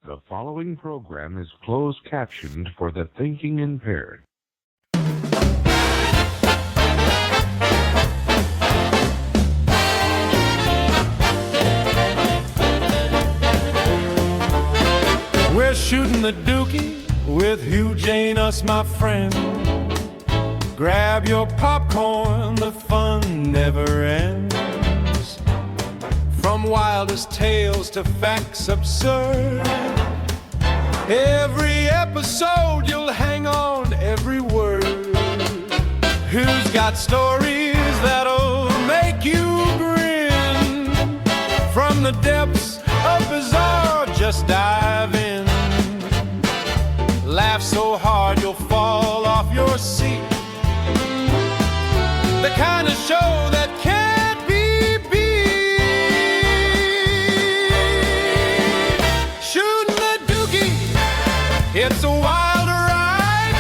The following program is closed captioned for the thinking impaired. We're shooting the dookie with Hugh Janus, my friend. Grab your popcorn, the fun never ends. From wildest tales to facts absurd, every episode you'll hang on every word. Who's got stories that'll make you grin? From the depths of bizarre, just dive in. Laugh so hard you'll fall off your seat. The kind of show that can't be beat. Shooting the dookie, it's a wild ride.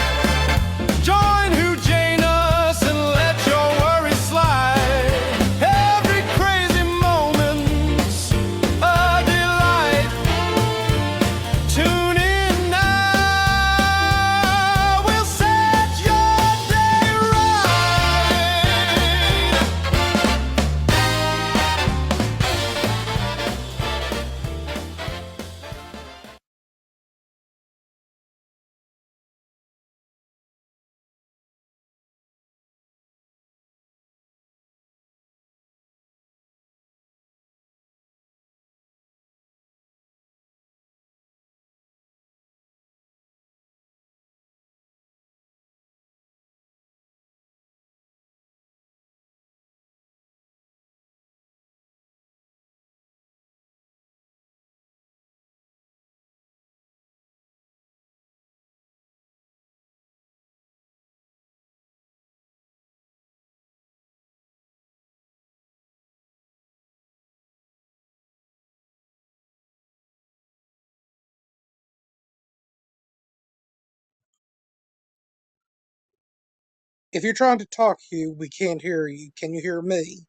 Join Hugh Janus and let your worries slide. Every crazy moment's a delight. Tune in now, we'll set your day right. If you're trying to talk, Hugh, we can't hear you. Can you hear me?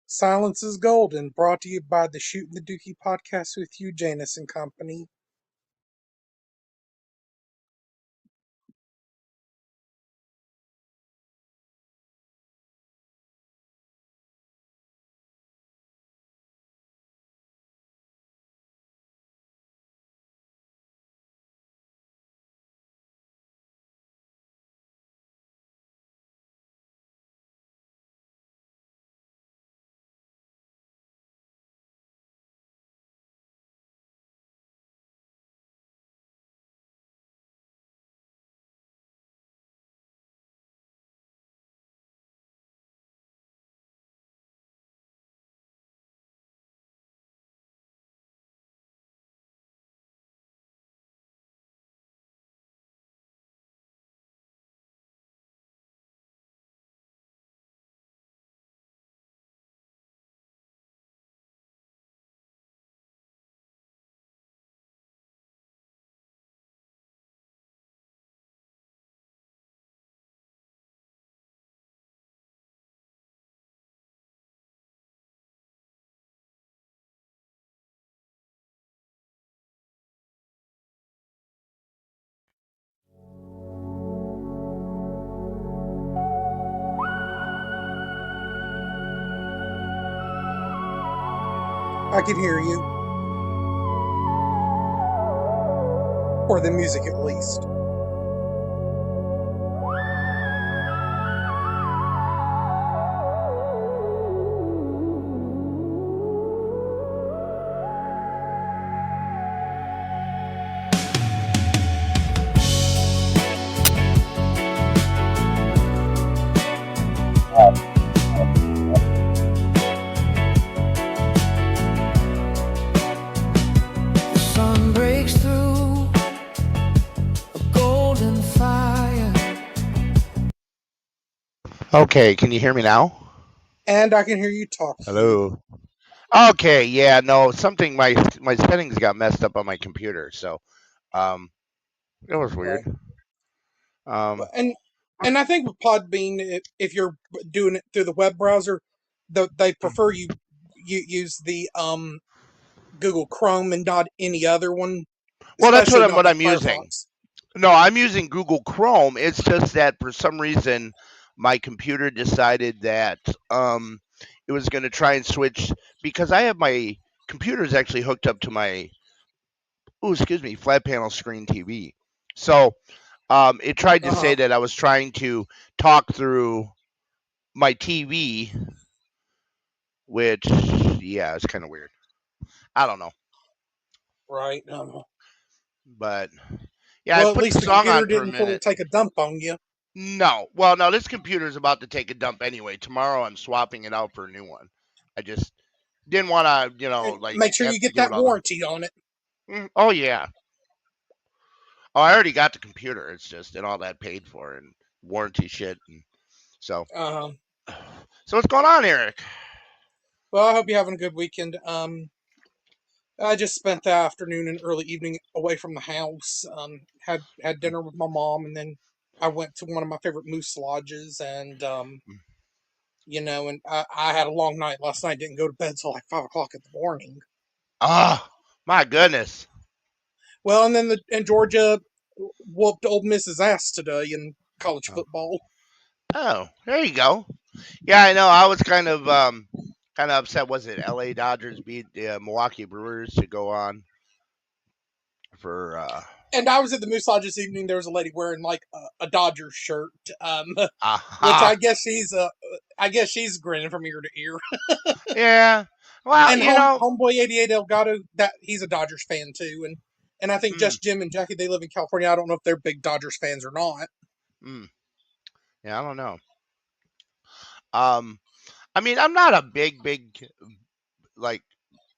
Silence is Golden, brought to you by the Shooting the Dookie podcast with Hugh Janus and Company. I can hear you. Or the music, at least. The sun breaks through a Okay, can you hear me now? And I can hear you talking. Hello. Okay, yeah, no, something my settings got messed up on my computer, so um it was Right. weird. Um And I think with Podbean, if you're doing it through the web browser, they prefer you use the Google Chrome and not any other one, well, that's especially not what the I'm using. Firefox. No, I'm using Google Chrome. It's just that for some reason my computer decided that it was going to try and switch because I have my computer's actually hooked up to my flat panel screen TV. So, it tried to Uh say huh. that I was trying to talk through my TV, which, yeah, it's kind of weird. I don't know, Right. but yeah, I Well, at put the least the song computer on for a didn't fully minute. take a dump on you. No, well, no, this computer's about to take a dump anyway. Tomorrow, I'm swapping it out for a new one. I just didn't want to, And like make sure have you to get deal with that all the. warranty on it. Oh yeah. Oh, I already got the computer. It's just and all that paid for and warranty shit and so. Uh, So what's going on, Eric? well, I hope you're having a good weekend. I just spent the afternoon and early evening away from the house. Had dinner with my mom, and then I went to one of my favorite moose lodges, and and I had a long night last night. Didn't go to bed till like 5 o'clock in the morning. Oh, my goodness. Well, and then and Georgia whooped Old Miss's ass today in college Oh, football. oh, there you go. Yeah, I know. I was kind of upset. Was it L.A. Dodgers beat the Milwaukee Brewers to go on for And I was at the Moose Lodge this evening. There was a lady wearing like a Dodgers shirt, which aha. I guess she's grinning from ear to ear. Yeah. Well, And homeboy 88 Elgato, that he's a Dodgers fan too. And I think mm, just Jim and Jackie, they live in California. I don't know if they're big Dodgers fans or not. mm, yeah, I don't know. Um, I mean, I'm not a like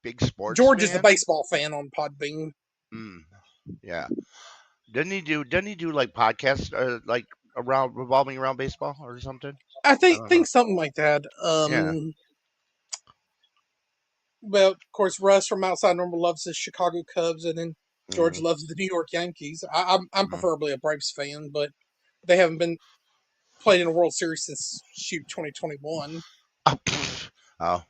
big sports George is the fan. baseball fan on Podbean. Mm, yeah. Doesn't he do like podcasts like around revolving around baseball or something? I I don't know. think something like that. Yeah. Well, of course, Russ from Outside Normal loves the Chicago Cubs, and then George Mm, loves the New York Yankees. I'm mm. preferably a Braves fan, but they haven't been played in a World Series since shoot 2021. Oh, pfft. Oh,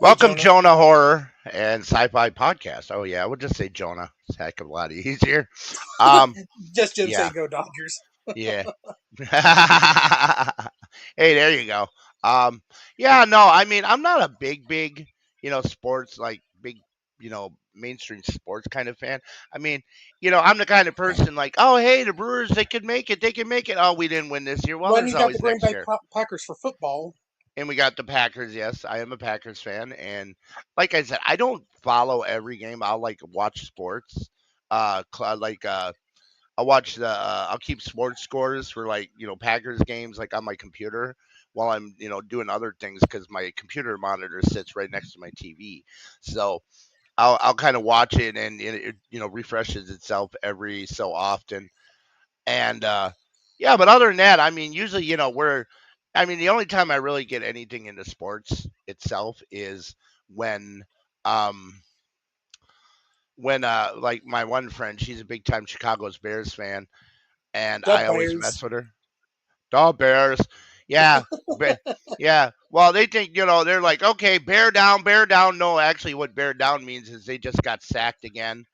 Hey, welcome Jonah. Jonah Horror and Sci-Fi Podcast. Oh yeah, I would just say Jonah. It's a heck of a lot easier. Um, Just Jim yeah, saying go Dodgers. yeah. Hey, there you go. Um, yeah, no, I mean, I'm not a big, sports like big, mainstream sports kind of fan. I mean, I'm the kind of person like, oh, hey, the Brewers, they could make it. Oh, we didn't win this year. Well, When there's you got the always Green next Bay year. Packers for football, And we got the Packers. Yes, I am a Packers fan, and like I said, I don't follow every game. I'll like watch sports. Like I'll keep sports scores for like Packers games like on my computer while I'm doing other things because my computer monitor sits right next to my TV. So I'll kind of watch it and it refreshes itself every so often. And yeah, but other than that, I mean, usually I mean, the only time I really get anything into sports itself is when um like my one friend, she's a big time Chicago's Bears fan and the I always Bears. mess with her. The Bears. Yeah. Be- yeah. Well, they think, they're like, okay, bear down, bear down. No, actually, what bear down means is they just got sacked again.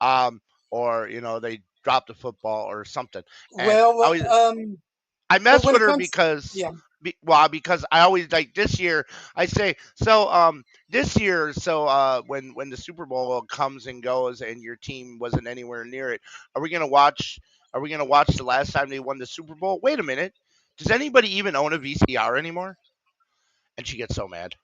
Um, or, they dropped the football or something. And Well, I but mess when with it her comes, because, yeah, because I always like this year. I say so. This year, so when the Super Bowl comes and goes, and your team wasn't anywhere near it, are we gonna watch? Are we gonna watch the last time they won the Super Bowl? Wait a minute. Does anybody even own a VCR anymore? And she gets so mad.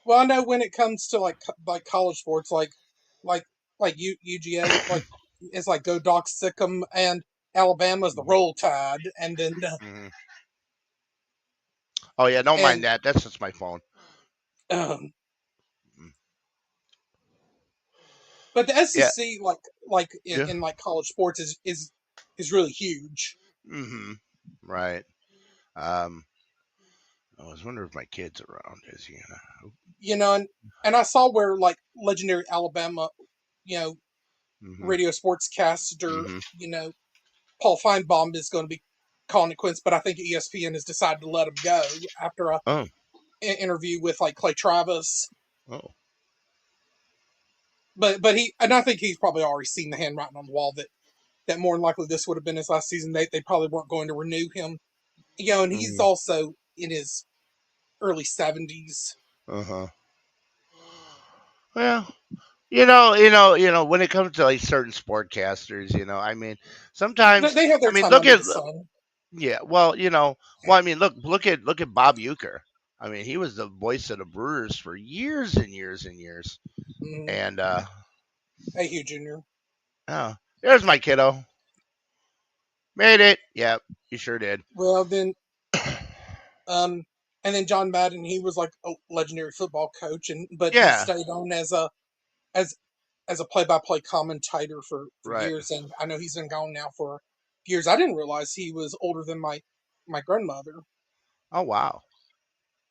well, I know when it comes to like college sports, like UGA, like it's like go Doc Sickum, and Alabama's the Mhm, Roll Tide, and then mhm. Oh yeah, don't mind and that. That's just my phone. um, Mm. but the Yeah. SEC like Yeah. in like college sports is really huge. Mm-hmm. Right. Um, I was wondering if my kid's around. Is he gonna? You know, and I saw where like legendary Alabama, you know, Mm-hmm. radio sportscaster, Mm-hmm. Paul Feinbaum is going to be calling it quits, but I think ESPN has decided to let him go after a Oh. interview with like Clay Travis. Oh. But he, and I think he's probably already seen the handwriting on the wall that more than likely this would have been his last season. They probably weren't going to renew him. And he's Mm-hmm. also in his early 70s. Uh-huh. Well, when it comes to like certain sportcasters, I mean, sometimes, They have I their mean, time look under at, the sun. yeah, I mean, look at Bob Uecker. I mean, he was the voice of the Brewers for years and years and years, Mm-hmm. and Hey, Hugh Jr. oh, there's my kiddo, made it. Yep, he sure did. Well, then, um, and then John Madden, he was like a legendary football coach, but he Yeah, stayed on as as a play-by-play commentator for right. years, and I know he's been gone now for years. I didn't realize he was older than my grandmother, Oh wow,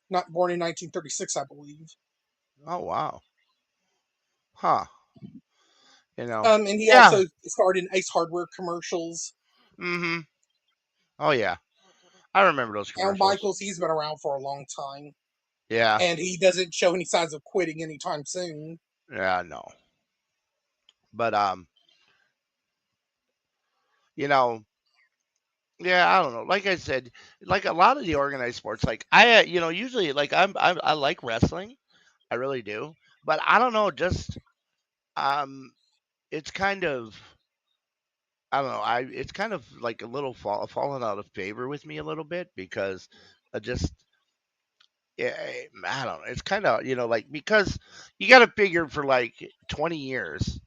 not born in 1936, I believe. oh wow, huh? You know, And he yeah. also starred in Ace Hardware commercials. Mm-hmm. Oh yeah, I remember those Al commercials. Michaels, he's been around for a long time, Yeah, and he doesn't show any signs of quitting anytime soon. yeah, no, but you know, yeah, I don't know. Like I said, like a lot of the organized sports, like usually like I like wrestling, I really do, but I don't know, just um, it's kind of I don't know, it's kind of like a little falling out of favor with me a little bit because I just yeah, I don't know. It's kind of like because you got to figure for like 20 years,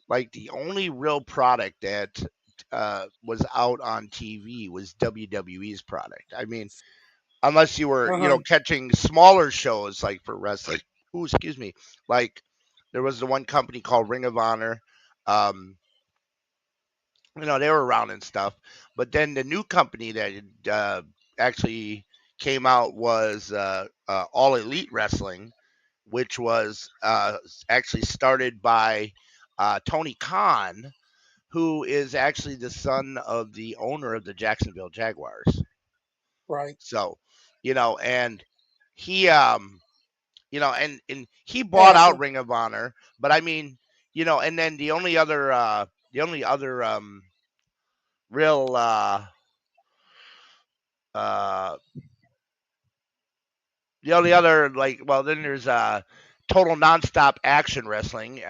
like the only real product that was out on TV was WWE's product. I mean, unless you were, Uh-huh. catching smaller shows like for wrestling. Ooh, excuse me. Like there was the one company called Ring of Honor. Um, they were around and stuff. But then the new company that actually came out was All Elite Wrestling, which was actually started by Tony Khan, who is actually the son of the owner of the Jacksonville Jaguars. Right. So, and he, and he bought Yeah. out Ring of Honor, but I mean, and then the only other real, uh, the only other like, well, then there's Total Nonstop Action Wrestling.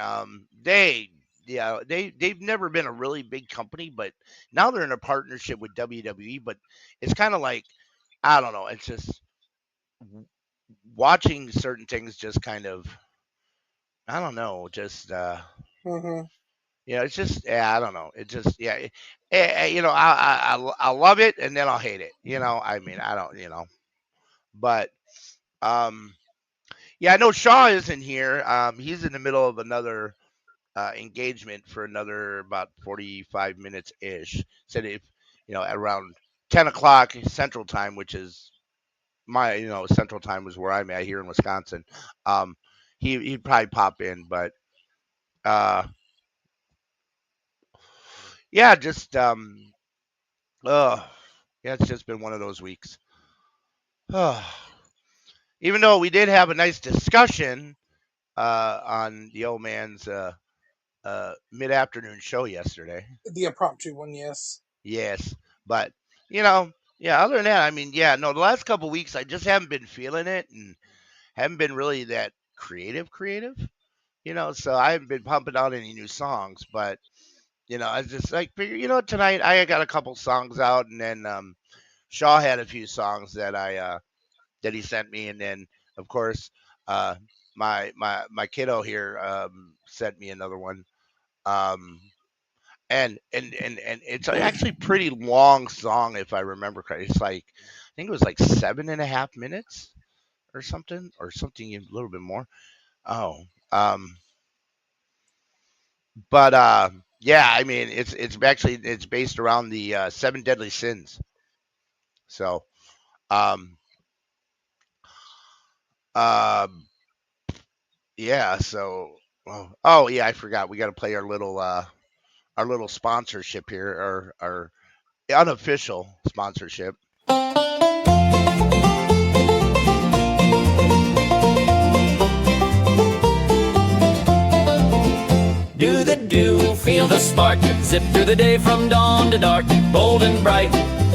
They've never been a really big company, but now they're in a partnership with WWE. But it's kind of like I don't know. It's just watching certain things just kind of I don't know, just Mm-hmm. it's just yeah, I don't know. It just yeah, I love it and then I'll hate it. I mean, I don't, but um yeah, I know Shaw isn't here. He's in the middle of another engagement for another about 45 minutes ish. Said if at around 10 o'clock Central Time, which is my Central Time was where I'm at here in Wisconsin. Um, he'd probably pop in, but uh, yeah, just uh, yeah, it's just been one of those weeks. Even though we did have a nice discussion on the old man's mid-afternoon show yesterday. The impromptu one, yes. Yes, but yeah. Other than that, I mean, yeah, no. The last couple weeks, I just haven't been feeling it, and haven't been really that creative. So I haven't been pumping out any new songs. But I just like figure, tonight I got a couple songs out, and then Shaw had a few songs that he sent me, and then of course uh, my kiddo here sent me another one. Um, and it's actually pretty long song if I remember correctly. It's like I think it was like 7.5 minutes or something a little bit more. Oh, um, but Yeah, I mean it's based around the seven deadly sins. So um um yeah, so oh yeah, I forgot. We got to play our little sponsorship here, our unofficial sponsorship. Do the do, feel the spark, zip through the day from dawn to dark, bold and bright,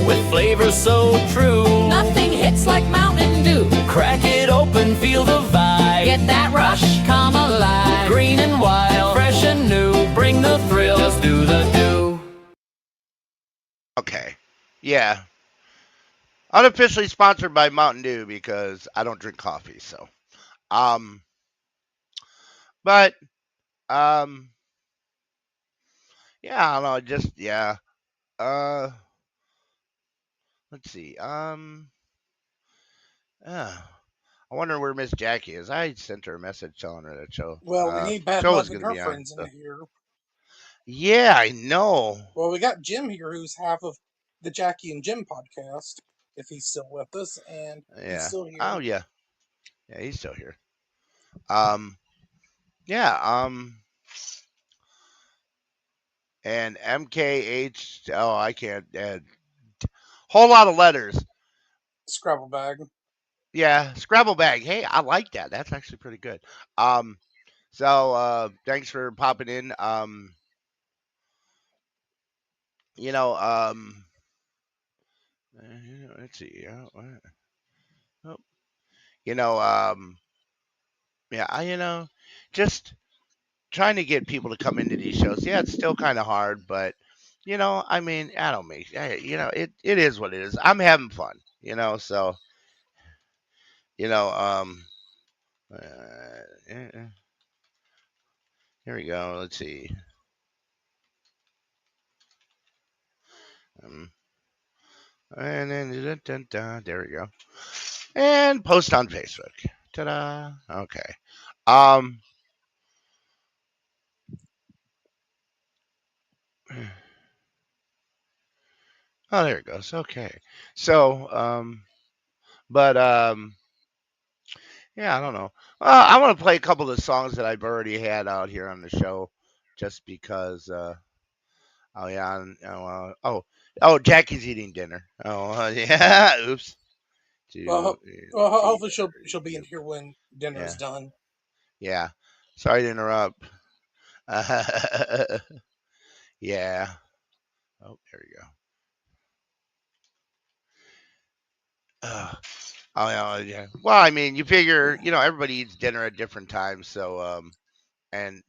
with flavor so true. Nothing hits like Mountain Dew. Crack it open, feel the vibe. Get that rush, come alive. Green and wild, fresh and new, bring the thrill, just do the do. Okay. Yeah. Unofficially sponsored by Mountain Dew because I don't drink coffee, so um but um yeah, I don't know, just yeah. Uh let's see. Uh, I wonder where Miss Jackie is. I sent her a message telling her that Well, we need Bad show Luck was and gonna her be on. friends in here. Yeah, I know. Well, we got Jim here, who's half of the Jackie and Jim podcast, if he's still with us, and he's Yeah. still here. Oh yeah. Yeah, he's still here. Um yeah, and MKH, oh I can't whole lot of letters. Scrabble bag. Yeah, Scrabble bag. Hey, I like that. That's actually pretty good. So thanks for popping in. You know, let's see. Oh, you know, yeah, just trying to get people to come into these shows. Yeah, it's still kind of hard, but I mean, I don't make, it is what it is. I'm having fun, so you know, here we go. Let's see. And then there we go. And post on Facebook. Ta-da. Okay. Um. Oh, there it goes. Okay. So, but yeah, I don't know. I want to play a couple of the songs that I've already had out here on the show, just because. Oh yeah. Oh, Jackie's eating dinner. Oh yeah. Oops. Well, hopefully she'll be in here when dinner is Yeah. done. Yeah. Sorry to interrupt. Yeah. Oh, there we go. Oh yeah. Well, I mean, you figure, everybody eats dinner at different times, so and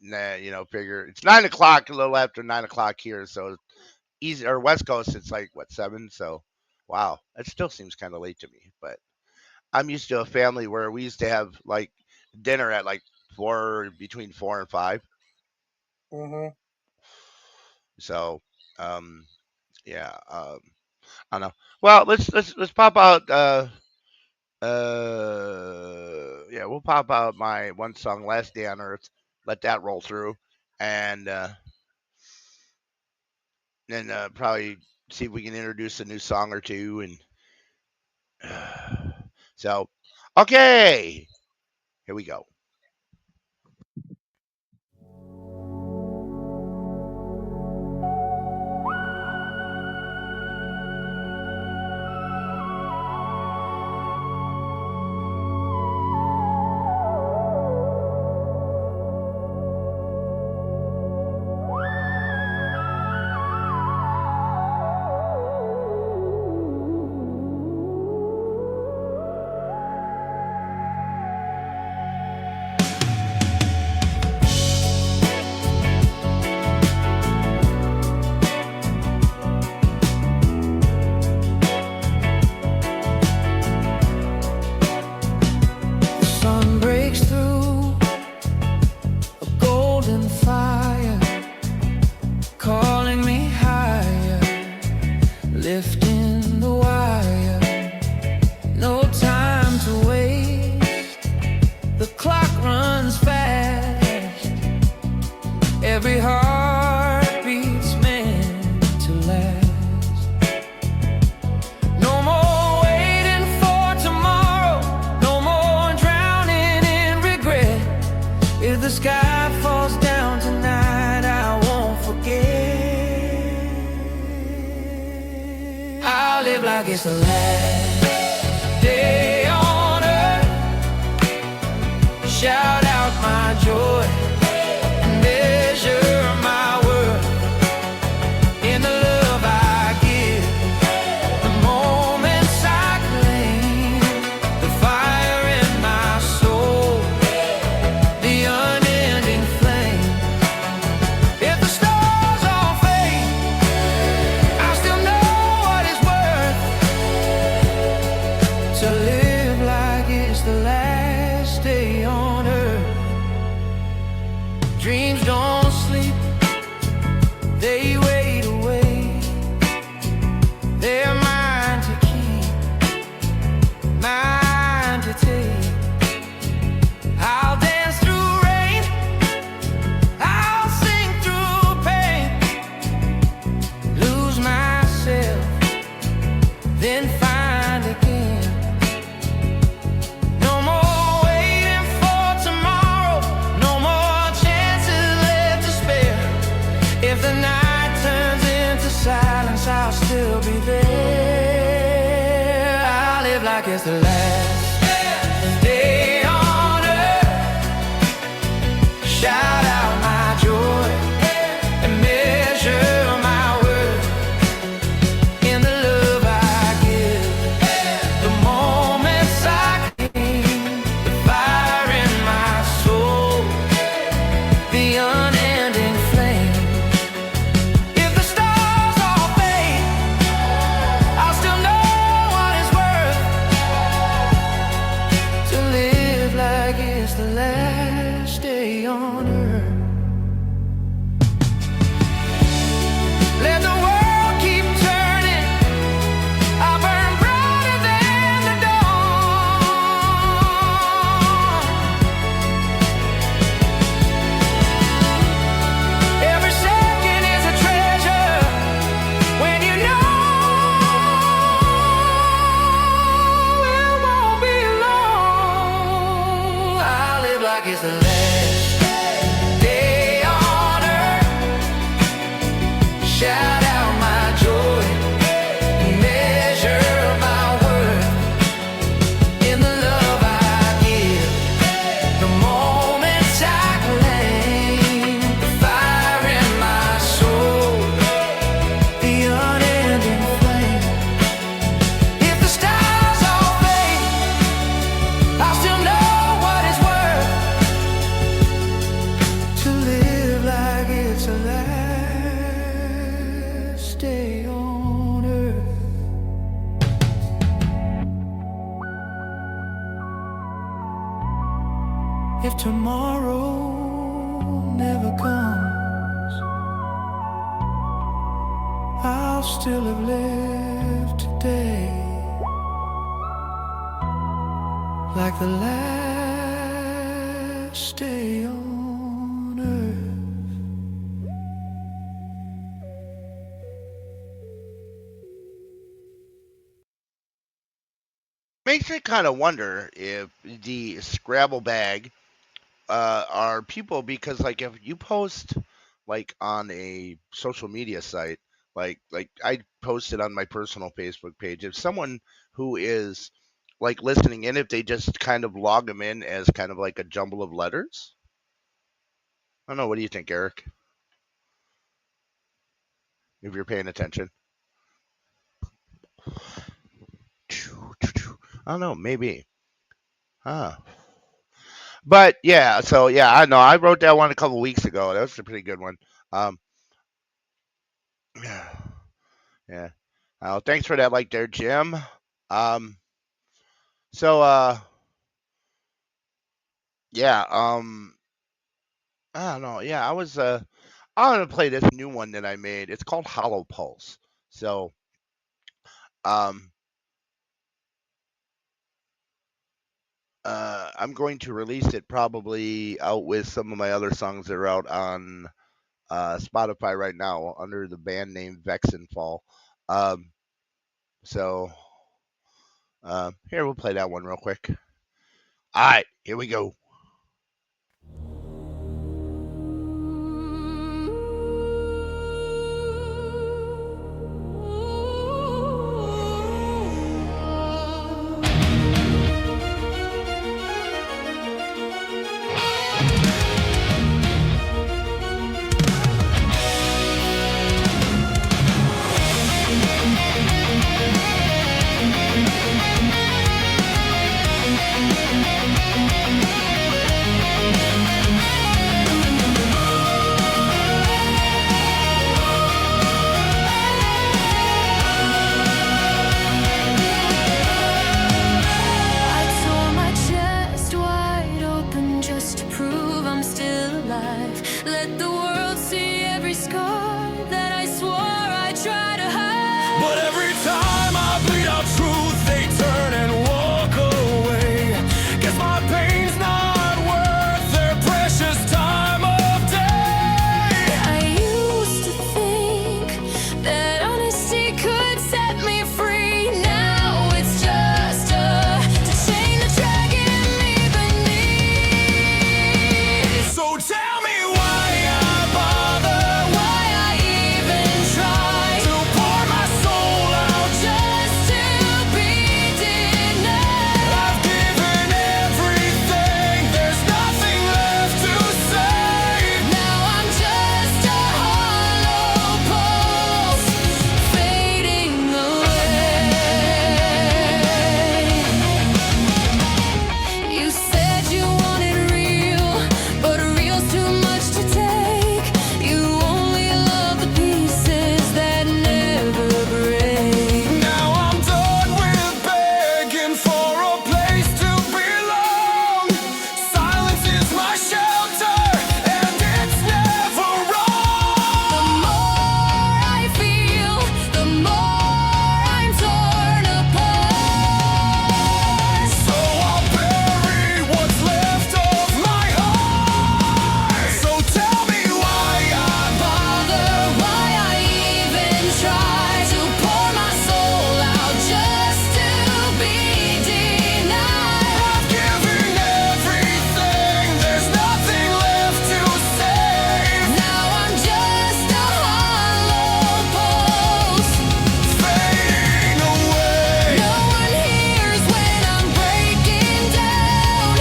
figure it's 9 o'clock, a little after 9 o'clock here, so easy or West Coast, it's like what 7, so wow, it still seems kind of late to me, but I'm used to a family where we used to have like dinner at like between 4 and 5. Mm-hmm. So, yeah, I don't know. Well, let's pop out. Yeah, we'll pop out my one song, "Last Day on Earth." Let that roll through, and then probably see if we can introduce a new song or two. And so, okay, here we go. The sun breaks through a golden fire, calling me higher, lifting the wire. No time to waste, the clock runs fast. Every heartbeat live like it's the last day on earth. Shout out my joy, measure my worth in the love I give, the moments I claim, the fire in my soul, the unending flame. If the stars all fade, I still know what it's worth to live like it's the last day on earth. Dreams don't sleep, they wait away. They're mine to keep, mine to take. I'll dance through rain, I'll sing through pain, lose myself, then find again. No more waiting for tomorrow, no more chances left to spare. If the night turns into silence, I'll still be there. I live like it's the last day on earth. Shout out my joy and measure my worth in the love I give, the moments I claim, the fire in my soul, the unending flame. If the stars all fade, I'll still know what it's worth to live like it's the last day on earth. Let the world keep turning, I'll burn brighter than the dawn. Every second is a treasure when you know it won't be long. I live like it's the last day on earth. Shout out my joy and measure my worth in the love I give, the moments I claim, the fire in my soul, the unending flame. If the stars all fade, I'll still know what it's worth to live like it's the last day on earth. If tomorrow never comes, I'll still have lived today like the last day on earth. Makes me kind of wonder if the Scrabble bag are people, because like if you post like on a social media site, like I posted on my personal Facebook page, if someone who is like listening in, if they just kind of log them in as kind of like a jumble of letters. I don't know. What do you think, Eric? If you're paying attention. I don't know. Maybe. Huh. But yeah, so yeah, I know. I wrote that one a couple weeks ago. That was a pretty good one. Um, yeah, yeah. Thanks for that, like there, Jim. Um, so yeah. I don't know. Yeah, I'm gonna play this new one that I made. It's called Hollow Pulse. So um, I'm going to release it probably out with some of my other songs that are out on Spotify right now under the band name Vexenfall. Um, so here, we'll play that one real quick. All right, here we go. I tore my chest wide open just to prove I'm still alive. Let the world see every scar that I swore I'd try to hide. But every time I bleed out truth, they turn and walk away. Guess my pain's not worth their precious time of day. I used to think that honesty could set me free. Now it's just to chain the dragon me beneath. So tell me why I bother, Why I even try to pour my soul out. just to be denied. I've given everything, there's nothing left to say. Now I'm just a hollow pulse fading away. You said you wanted real, but real's too much to take. You only love the pieces that never break. Now I'm done with begging for a place to belong. Silence is my shelter, and it's never The wrong. more I feel, the more I'm torn apart. So I'll bury what's left of my heart. So tell me why I Bother, why I even try to pour my soul out just to be denied. I've given everything, there's nothing left to save. Now I'm just a hollow pulse Fading away. No one hears when I'm breaking down.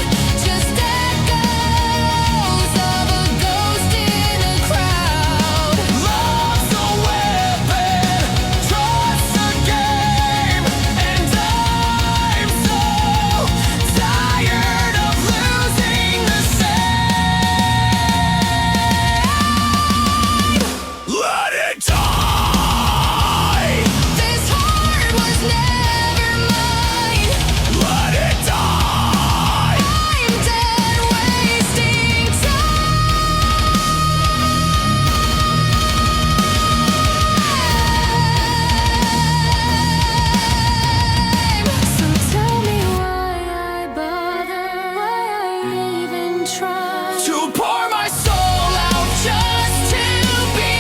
Just echoes of a ghost in a crowd. Love's a weapon, trust's a game, and I'm so tired of losing the same. Let it die. This heart was never mine. Let it die. I'm done wasting time. So tell me why I bother, why I even try To pour my soul out, just to be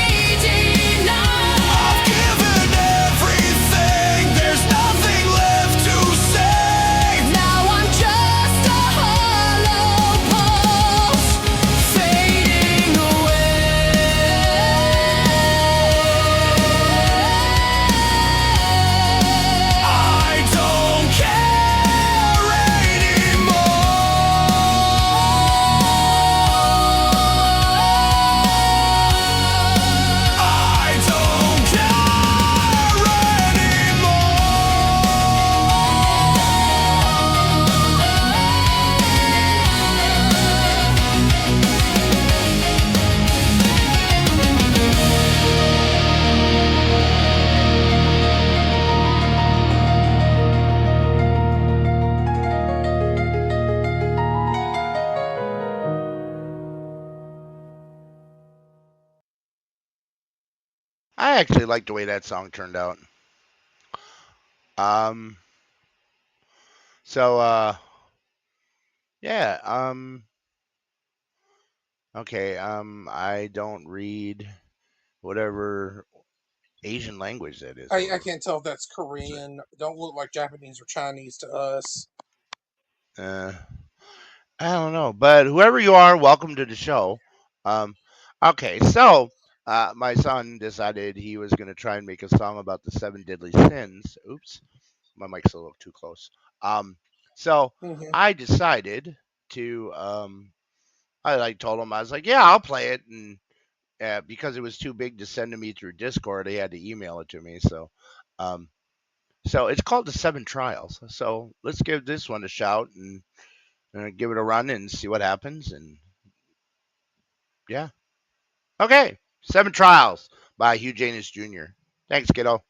denied. I've given everything, there's nothing left to save. Now I'm just a hollow pulse fading away. I don't care anymore. I don't I actually like the way that song turned out. Um, so yeah, okay, I don't read whatever Asian language that is. I can't tell if that's Korean. Don't look like Japanese or Chinese to us. Uh, I don't know, but whoever you are, welcome to the show. Um, okay, so my son decided he was going to try and make a song about the seven deadly sins. Oops, my mic's a little too close. So Hmm. I decided to I like told him I was like, yeah, I'll play it, and because it was too big to send to me through Discord, he had to email it to me. So Um, so it's called the Seven Trials. So let's give this one a shout and give it a run and see what happens. And yeah, okay, Seven Trials by Hugh Janus Jr. Thanks, kiddo.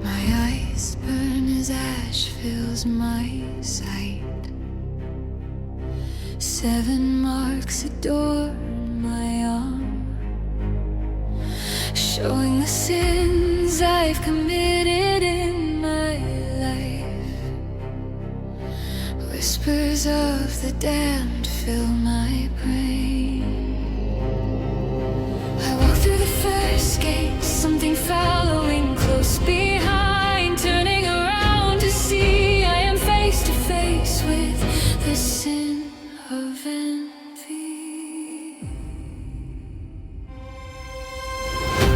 My eyes burn as ash fills my sight. 7 marks adorn my arm, showing the sins I've committed in my life. Whispers of the damned fill my brain. I walk through the first gate, something following close behind, turning around to see I am face to face with the sin of envy.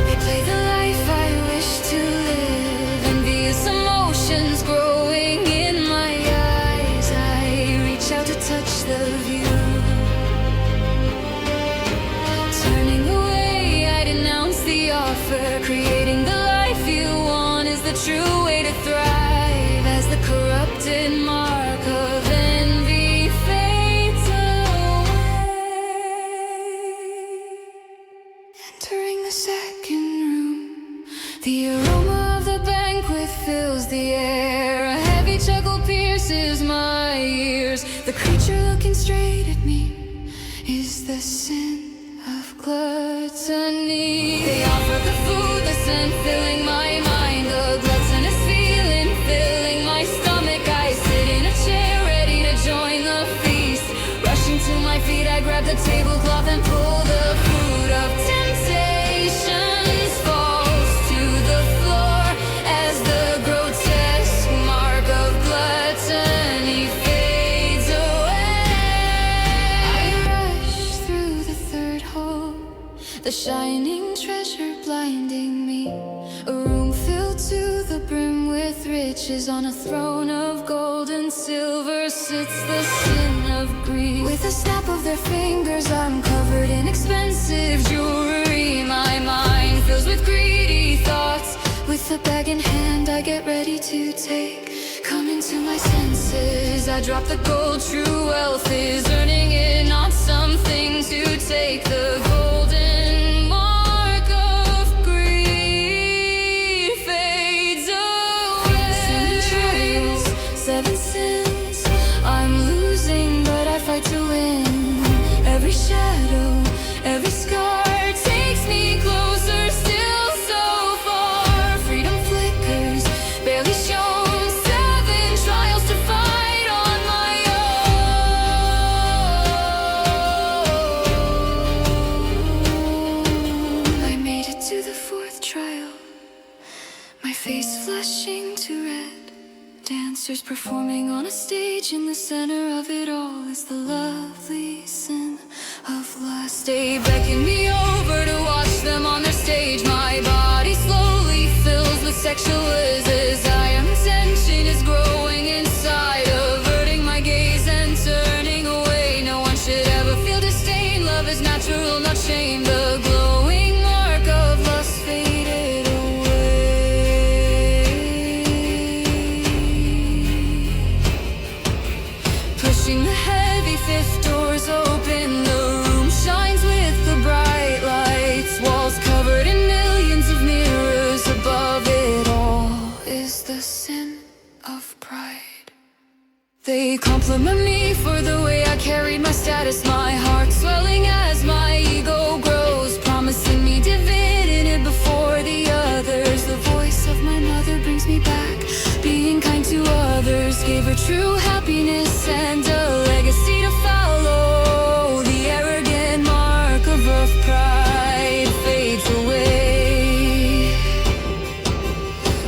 They play the life I wish to live, envious emotions growing in my eyes. I reach out to touch the view. Turning away, I denounce the offer. Creating the life you want is the true way to thrive. As the corrupted mark of envy fades away. Entering the second room, the aroma of the banquet fills the air. A heavy chuckle pierces my ears. The creature looking straight at me is the sin of gluttony. They offer the food, the scent filling my mind. The gluttonous feeling filling my stomach. I sit in a chair ready to join the feast. Rushing to my feet, I grab the tablecloth and pull the food of temptations falls to the floor as the grotesque mark of gluttony fades away. I rush through the third hall, the shining treasure blinding me. A room filled to the brim with riches. On a throne of gold and silver sits the sin of greed. With a snap of their fingers, I'm covered in expensive jewelry. My mind fills with greedy thoughts. With a bag in hand, I get ready to take. Coming to my senses, I drop the gold. True wealth is earning it, not something to take. The golden mark of greed fades away. 7 trials, 7 sins. I'm losing, but I fight to win. Every shadow, every scar takes me closer, still so far. Freedom flickers, barely shown. 7 trials to fight on my own. I made it to the 4th trial, my face flushing to red. Dancers performing on a stage. In the center of it all is the lovely sin of lust. They beckon me over to watch them on their stage. My body slowly fills with sexual desire. Tension is growing inside, averting my gaze and turning away. No one should ever feel disdain. Love is natural, not shame. The glowing mark of lust faded away. Pushing the heavy 5th doors open, the room shines with the bright lights. Walls covered in millions of mirrors. Above it all is the sin of pride. They compliment me for the way I carried my status. My heart swelling as my ego grows, promising me divinity before the others. The voice of my mother brings me back. Being kind to others gave her true happiness and a legacy to follow. The arrogant mark of pride fades away.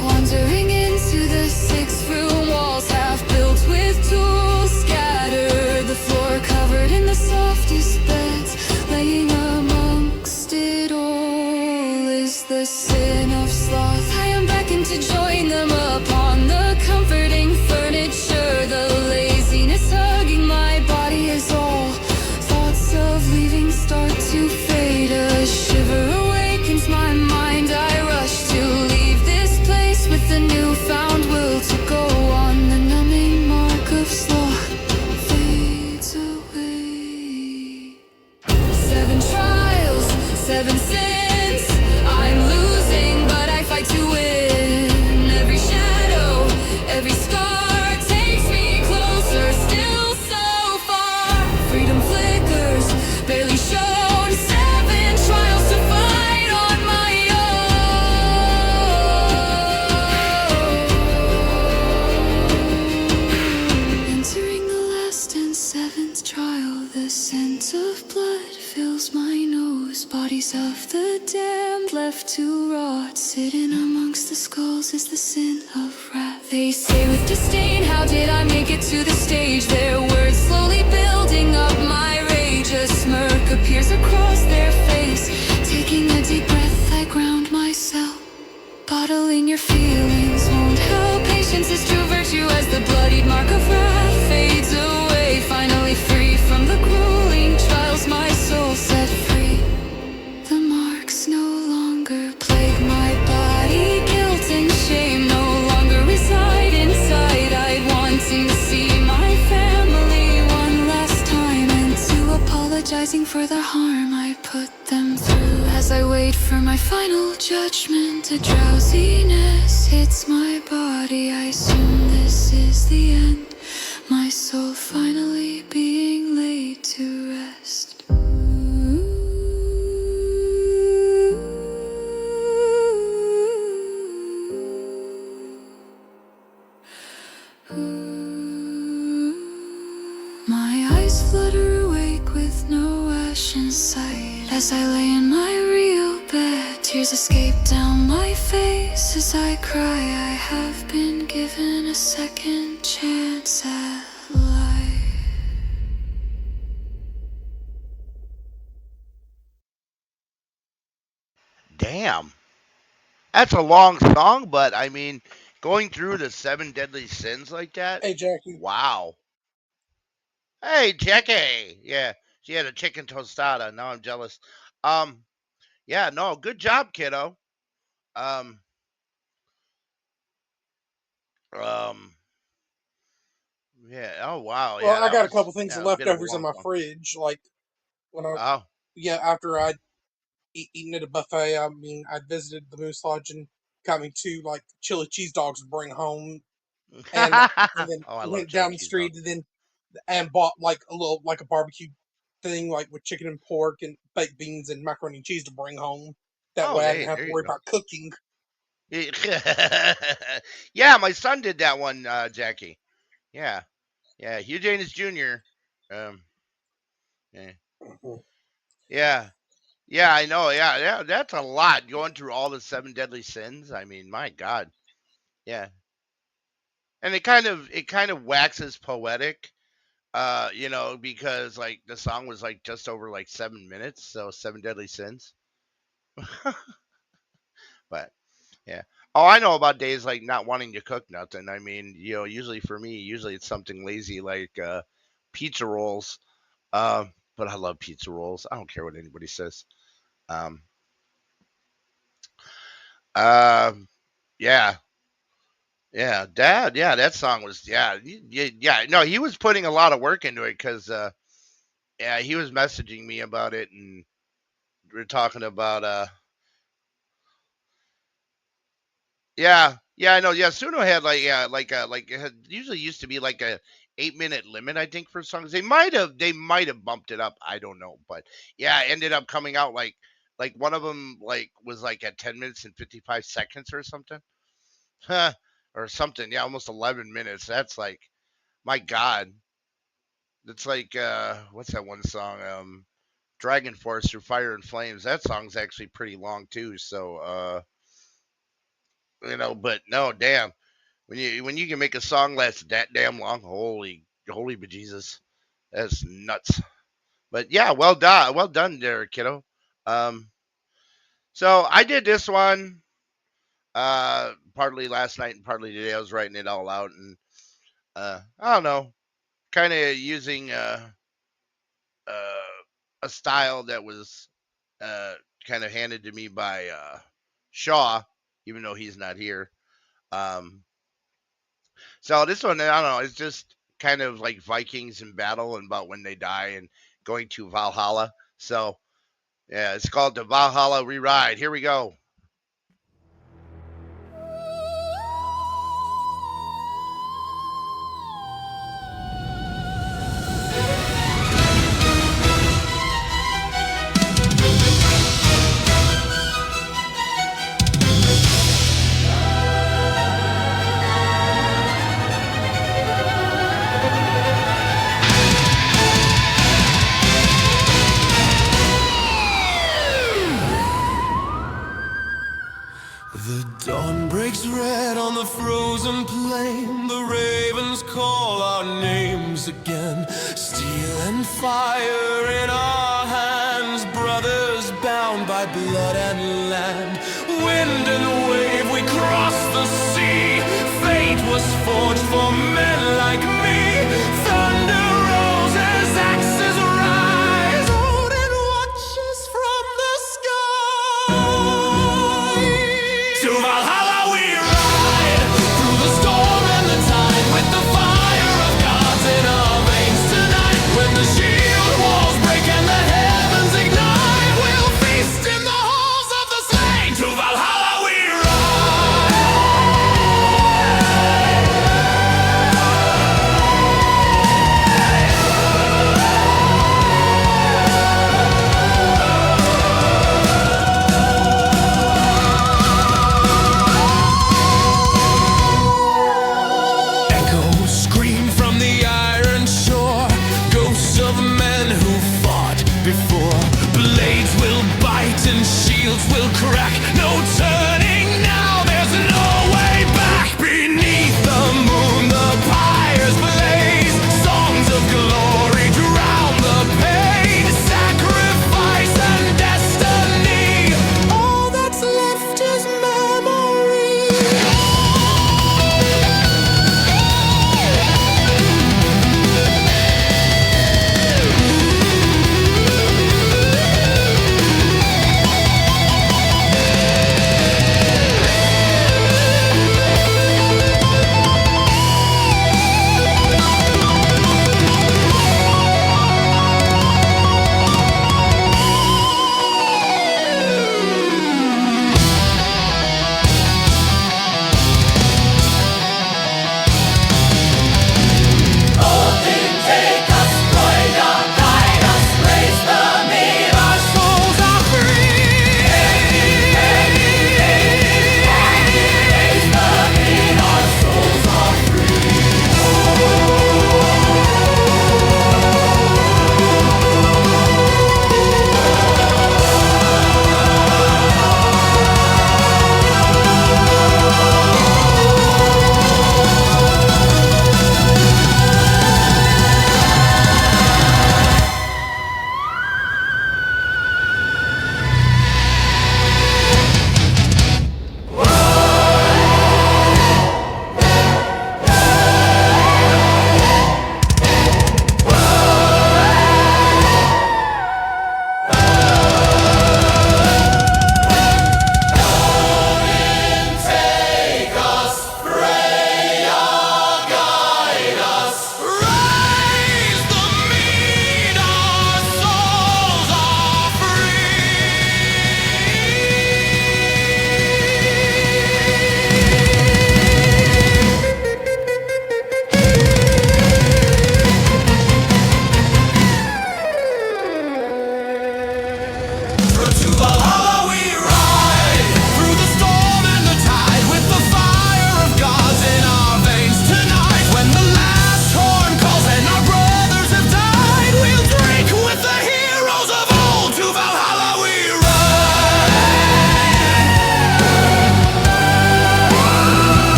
Wandering into the 6th room, walls half built with tools scattered. The floor covered in the softest beds, laying amongst it all. the sin of sloth. I am beckoned to join them upon the comforting furniture. The laziness hugging my body is all. Thoughts of leaving start to fade. A shiver awakens my mind. I rush to leave this place with the newfound will to go on. The numbing mark of sloth fades away. 7 trials, 7 sins. I'm losing, but I fight to win. Every shadow, every scar takes me closer, still so far. Freedom flickers, barely shown. 7 trials to fight on my own. Entering the last and 7th trial, the scent of blood fills my nose. Bodies of the damned left to rot. Sitting amongst the skulls is the sin of wrath. They say with disdain, how did I make it to the stage? Their words slowly building up my rage. A smirk appears across their face. Taking a deep breath, I ground myself. Bottling your feelings won't help. Patience is true virtue as the bloodied mark of wrath fades away. Finally free from the grueling trials, my soul set free. The marks no longer plague my body. Guilt and shame no longer reside inside. I'd wanting to see my family one last time, and to apologizing for the harm I put them through. As I wait for my final judgment, a drowsiness hits my body. I assume this is the end, my soul finally being laid to rest. My eyes flutter awake with no ash in sight. As I lay in my real bed, tears escape down my face. As I cry, I have been given a second chance at life. Damn. That's a long song, but I mean, going through the 7 deadly sins like that, Hey, Jackie. wow. Hey, Jackie. Yeah, she had a chicken tostada. Now I'm jealous. Um, yeah, no, good job, kiddo. Um, um, yeah. Oh, wow. Well, Yeah, I that got a was couple things yeah, a bit of a leftovers in long my song. fridge. Like when I, Oh, yeah, after I'd eaten at a buffet, I mean, I visited the Moose Lodge and got me 2 like chili cheese dogs to bring home, and then oh, I love went chili down the cheese street dogs. and bought like a little like a barbecue thing like with chicken and pork and baked beans and macaroni and cheese to bring home. That Oh, way I hey, didn't have there to you worry go. about cooking. Yeah, my son did that one, Jackie. Yeah, yeah, Hugh Janus Jr. Um, yeah, yeah, yeah, I know. Yeah, yeah, that's a lot going through all the 7 deadly sins. I mean, my God. Yeah, and it kind of waxes poetic, because like the song was like just over like 7 minutes, so 7 deadly sins. But yeah. Oh, I know about days like not wanting to cook nothing. I mean, usually for me, usually it's something lazy like pizza rolls. But I love pizza rolls. I don't care what anybody says. Um, um, yeah, yeah, Dad. Yeah, that song was yeah, yeah, yeah. No, he was putting a lot of work into it because yeah, he was messaging me about it, and we are talking about yeah, yeah, I know. Yeah, Suno had like yeah, like it had usually used to be like a 8 minute limit, I think, for songs. They might have bumped it up. I don't know, but yeah, it ended up coming out like one of them like was like at 10 minutes and 55 seconds or something, huh, or something. Yeah, almost 11 minutes. That's like my God. That's like what's that one song? Dragon Force through Fire and Flames. That song's actually pretty long too. So but no, damn. When you can make a song last that damn long, holy bejesus, that's nuts. But yeah, well done there, kiddo. Um, So I did this one partly last night and partly today. I was writing it all out, and I don't know, kind of using uh, a style that was kind of handed to me by Shaw, even though he's not here. Um, so this one, I don't know, it's just kind of like Vikings in battle and about when they die and going to Valhalla. So yeah, it's called the Valhalla Reride. Here we go. The dawn breaks red on the frozen plain. The ravens call our names again. Steel and fire in our hands, brothers bound by blood and land. Wind and wave, we cross the sea. Fate was forged for men like me. Thunder rolls as axes rise. Odin watches from the sky. To Valhalla we ride, through the storm and the tide, with the fire of gods in our veins tonight. When the shield walls break and the heavens ignite, we'll feast in the halls of the slain. To Valhalla we echoes scream from the iron shore. Ghosts of men who fought before. Blades will bite and shields will crack. No turning now, there's no way back. Beneath the moon the pyres blaze. Songs of glory drown the pain. Sacrifice and destiny. All that's left is memory.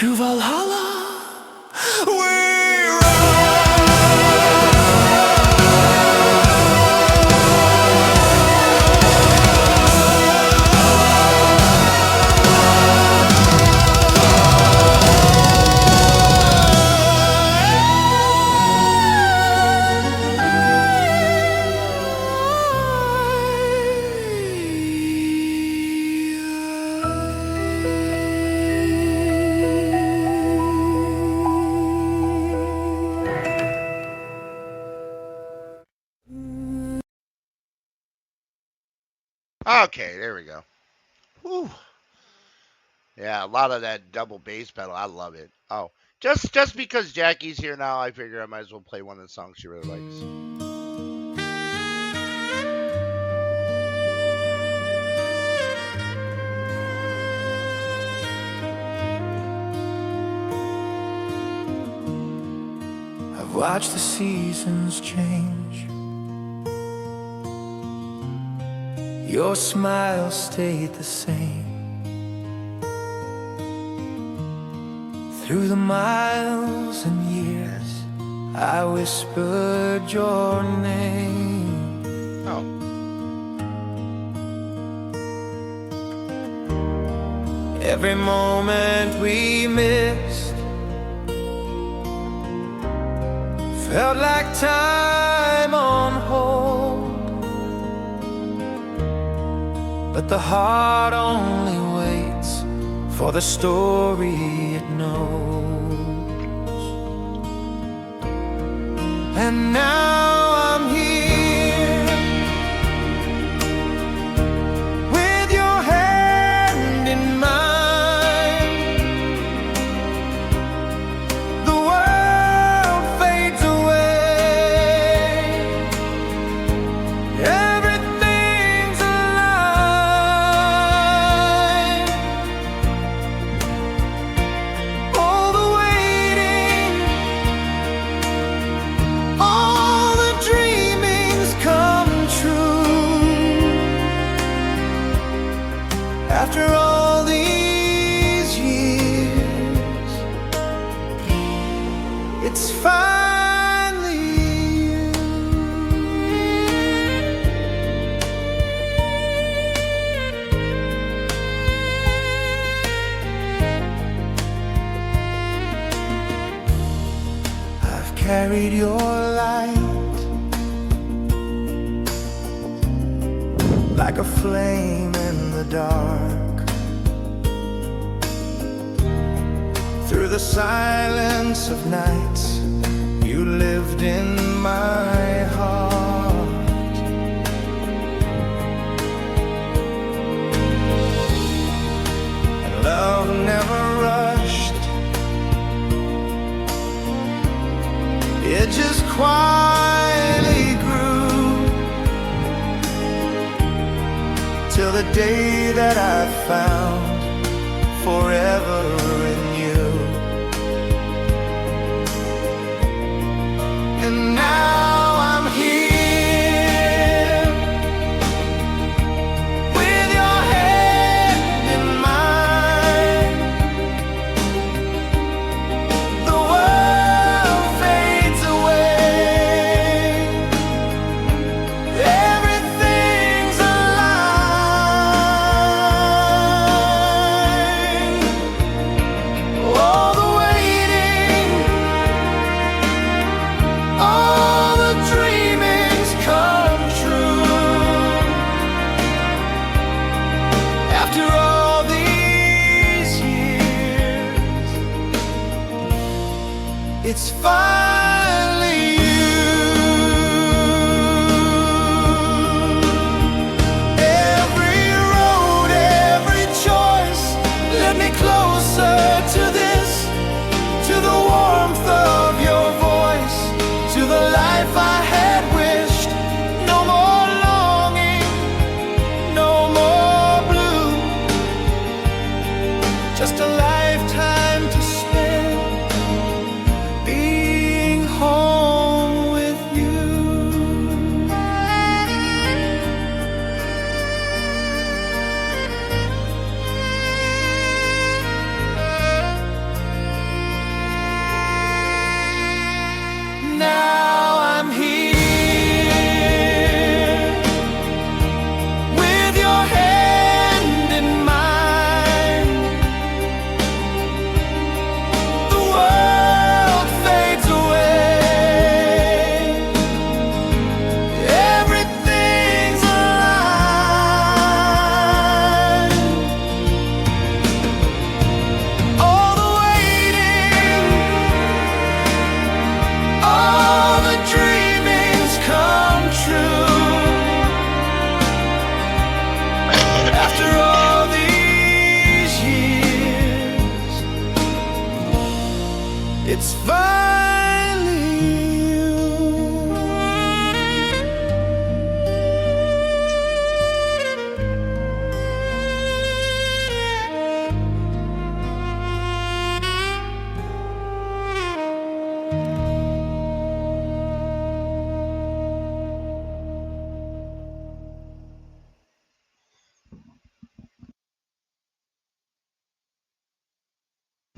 to Valhalla. Okay, there we go. Whew. Yeah, a lot of that double bass pedal. I love it. Oh, just because Jackie's here now, I figure I might as well play one of the songs she really likes. I've watched the seasons change. Your smile stayed the same. Through the miles and years, I whispered your name. Oh. Every moment we missed felt like time on hold, but the heart only waits for the story it knows. And now I'm here with your hand in mine. The world fades away, everything's alive. All the waiting, all the dreamings come true. After all these years, it's finally you. I've carried your light like a flame in the dark. Through the silence of nights, you lived in my heart. And love never rushed, it just quietly grew, till the day that I found forever in you. And now I'm here with your hand in mine. The world fades away, everything's alive. All the waiting, all the dreamings come true. After all these years, it's finally you. Every road, every choice led me closer to this, to the warmth of your voice, to the life I had wished. No more longing, no more blue, just a lifetime to spend being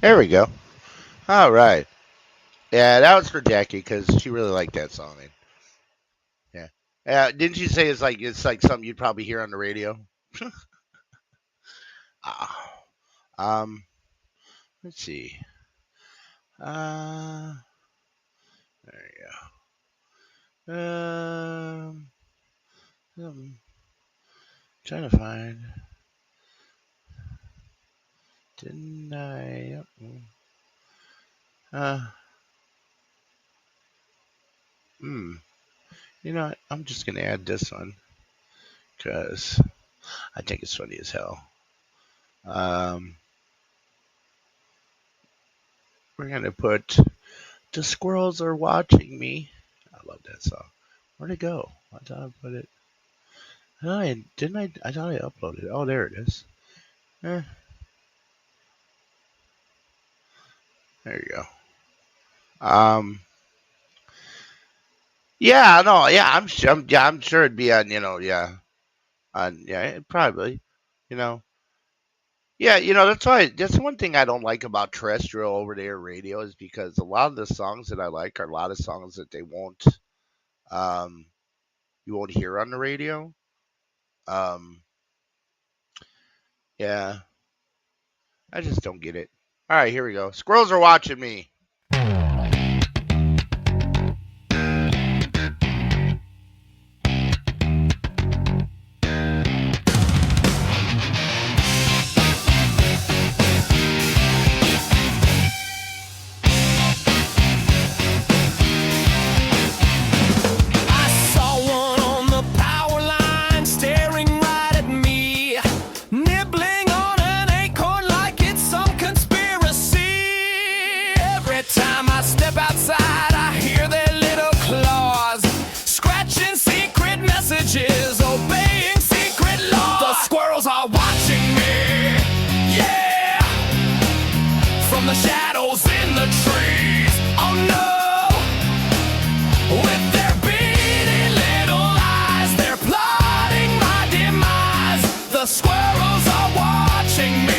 There we go. All right. Yeah, that was for Jackie because she really liked that song. Yeah. Didn't you say it's like something you'd probably hear on the radio? Ah. Um. Let's see. Uh. There you go. Trying to find. Didn't I? Uh. Hmm. You know what? I'm just gonna add this one because I think it's funny as hell. Um. We're gonna put "The Squirrels Are Watching Me." I love that song. Where'd it go? I thought I put it. I didn't. I thought I uploaded it. Oh, there it is. Eh, there you go. Um. Yeah. No. Yeah. I'm sure. Yeah. I'm sure it'd be on. Yeah. On. Yeah. Probably. You know. Yeah. That's why. That's one thing I don't like about terrestrial over-the-air radio is because a lot of the songs that I like are a lot of songs that they won't. Um. You won't hear on the radio. Um. Yeah. I just don't get it. All right, here we go. Squirrels are watching me. I saw one on the power line staring right at me, nibbling on an acorn like it's some conspiracy. Every time I step outside, I hear their little claws scratching secret messages, obeying secret laws. The squirrels are watching me, yeah, from the shadows in the trees. Oh no! With their beady little eyes, they're plotting my demise. The squirrels are watching me.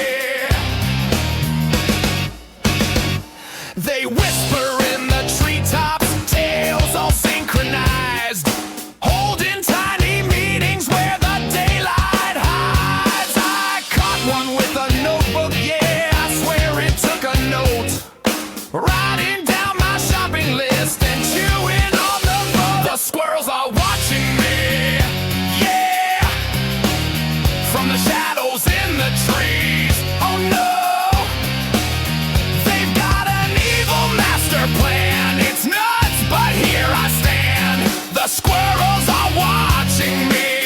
They whisper in the treetops, tails all synchronized, holding tiny meetings where the daylight hides. I caught one with a notebook, yeah, I swear it took a note, writing down my shopping list and chewing on the bud. The squirrels are watching me, yeah, from the shadows in the trees. Oh no, they've got an evil master plan. It's nuts, but here I stand. The squirrels are watching me.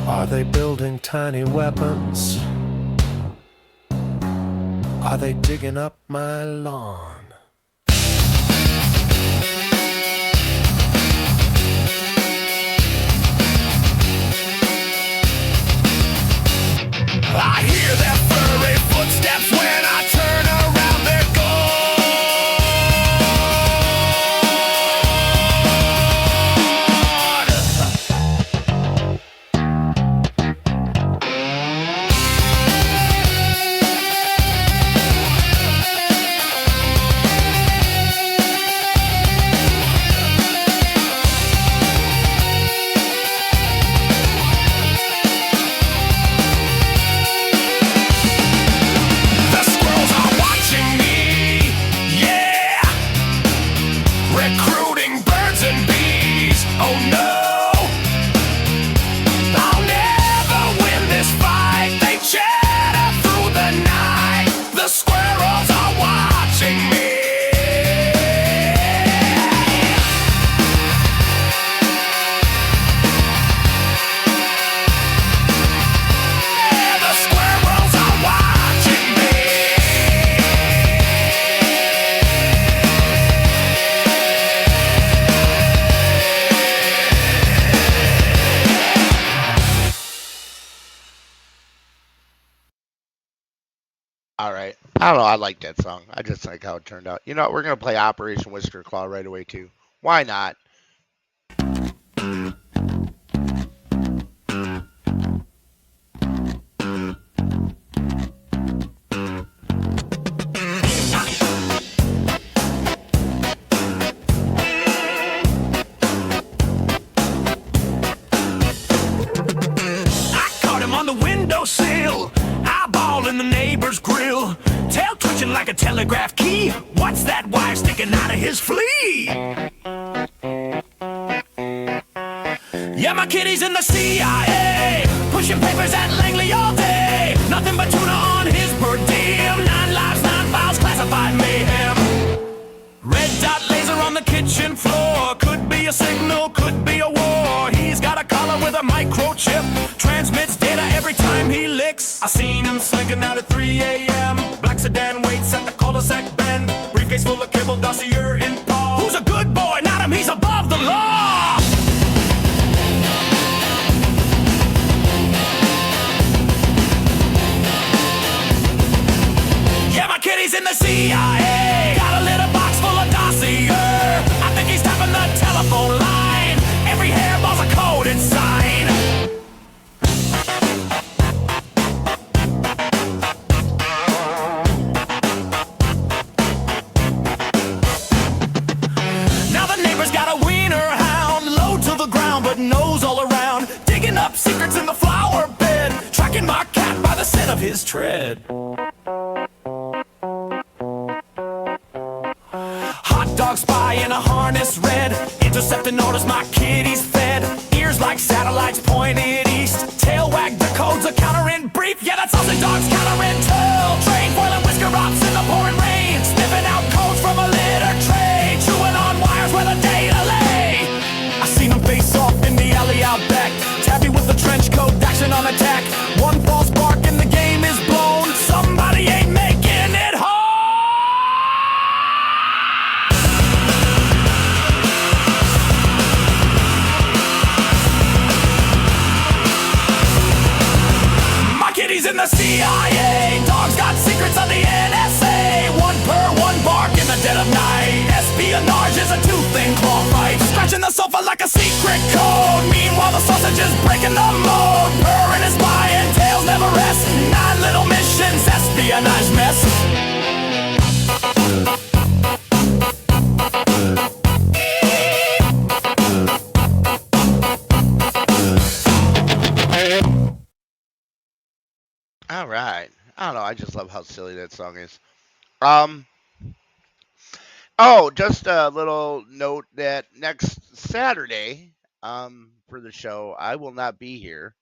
Are they building tiny weapons? Are they digging up my lawn? I hear their furry footsteps when I turn around. They're The squirrels are watching me, yeah, recruiting birds and bees. Oh no, I'll never win this fight. They chatter through the night. The squirrels are watching me. Yeah, the squirrels are watching me. All right. I don't know. I like that song. I just like how it turned out. You know what? We're going to play Operation Whisker Claw right away, too. Why not? in the neighbor's grill, tail twitching like a telegraph key. What's that wire sticking out of his flea? Yeah, my kitty's in the CIA, pushing papers at Langley all day. Nothing but tuna on his per diem. 9 lives, 9 files, classified mayhem. Red dot laser on the kitchen floor. Could be a signal, could be a war. He's got a collar with a microchip, transmits data every time he licks. I seen him slinking out at 3 a.m. Black sedan waits at the cul-de-sac bend. Briefcase full of cable dossier in paw. Who's a good boy? Not him, he's above the law. Yeah, my kitty's in the CIA. Got a little box full of dossier. I think he's tapping the telephone line. Every hairball's a coded sign. Now the neighbor's got a wiener hound, low to the ground but nose all around, digging up secrets in the flower bed, tracking my cat by the scent of his tread. Dog spy in a harness red, intercepting orders my kitty's fed. Ears like satellites pointed east, tail wag the codes, a counter in brief. Yeah, that's Aussie Dog's counter intel. Train foiling whisker ops in the pouring rain, sniffing out codes from a litter tray, chewing on wires where the data lay. I seen him face off in the alley out back, Tabby with the trench coat, action on attack. One false spark and the game is blown. Somebody ain't making it home. Kitty's in the CIA, dogs got secrets on the NSA. One purr, one bark in the dead of night. Espionage is a tooth and claw fight, scratching the sofa like a secret code. Meanwhile the sausage is breaking the mode. Purring is buying, tails never rest. 9 little missions, espionage mess. All right. I don't know. I just love how silly that song is. Oh, just a little note that next Saturday, for the show, I will not be here,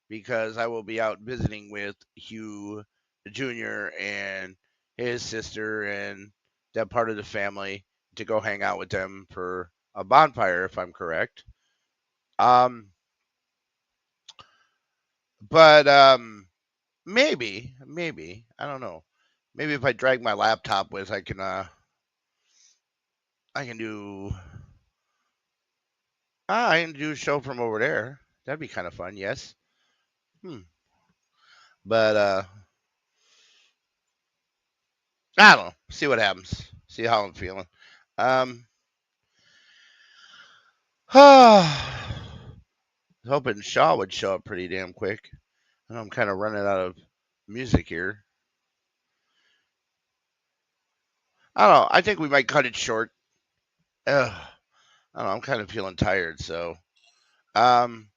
because I will be out visiting with Hugh Jr. and his sister and that part of the family to go hang out with them for a bonfire, if I'm correct. But maybe I don't know. Maybe if I drag my laptop with, I can do I can do a show from over there. That'd be kind of fun. Yes. But I don't know. See what happens. See how I'm feeling. Hoping Shaw would show up pretty damn quick. I know I'm kind of running out of music here. I don't know. I think we might cut it short. I don't know. I'm kind of feeling tired, so. Sounds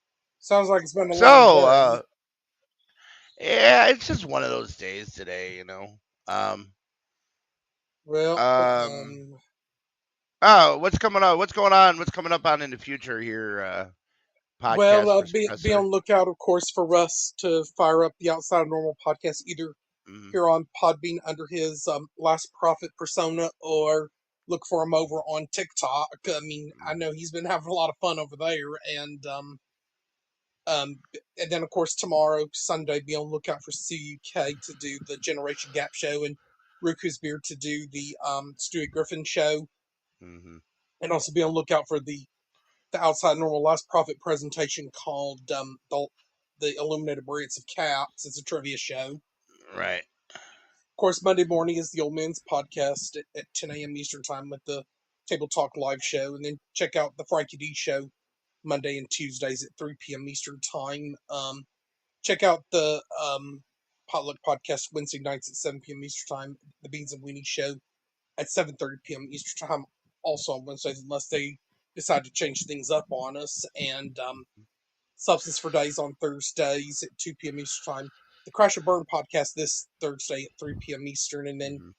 like it's been a long day. Yeah, it's just one of those days today, you know. Oh, what's coming on? What's going on? What's coming up on in the future here? Podcast. Well, be on lookout, of course, for Russ to fire up the Outside of Normal podcast, either here on Podbean under his Last Prophet persona, or look for him over on TikTok. I mean, I know he's been having a lot of fun over there, and then of course tomorrow, Sunday, be on lookout for CUK to do the Generation Gap show, and Ruku's Beard to do the Stewie Griffin show, and also be on lookout for the Outside Normal Last Prophet presentation called the Illuminated Brilliance of Caps. It's a trivia show. Right. Of course, Monday morning is the Old Men's Podcast at 10 a.m. Eastern Time with the Table Talk live show. And then check out the Frankie D show Monday and Tuesdays at 3 p.m. Eastern Time. Check out the Potluck Podcast Wednesday nights at 7 p.m. Eastern Time. The Beans and Weenie show at 7:30 p.m. Eastern Time, also on Wednesdays, unless they decide to change things up on us. And Substance for Days on Thursdays at 2 p.m. Eastern Time. the Crash and Burn podcast this Thursday at 3 p.m. Eastern, and then Mhm.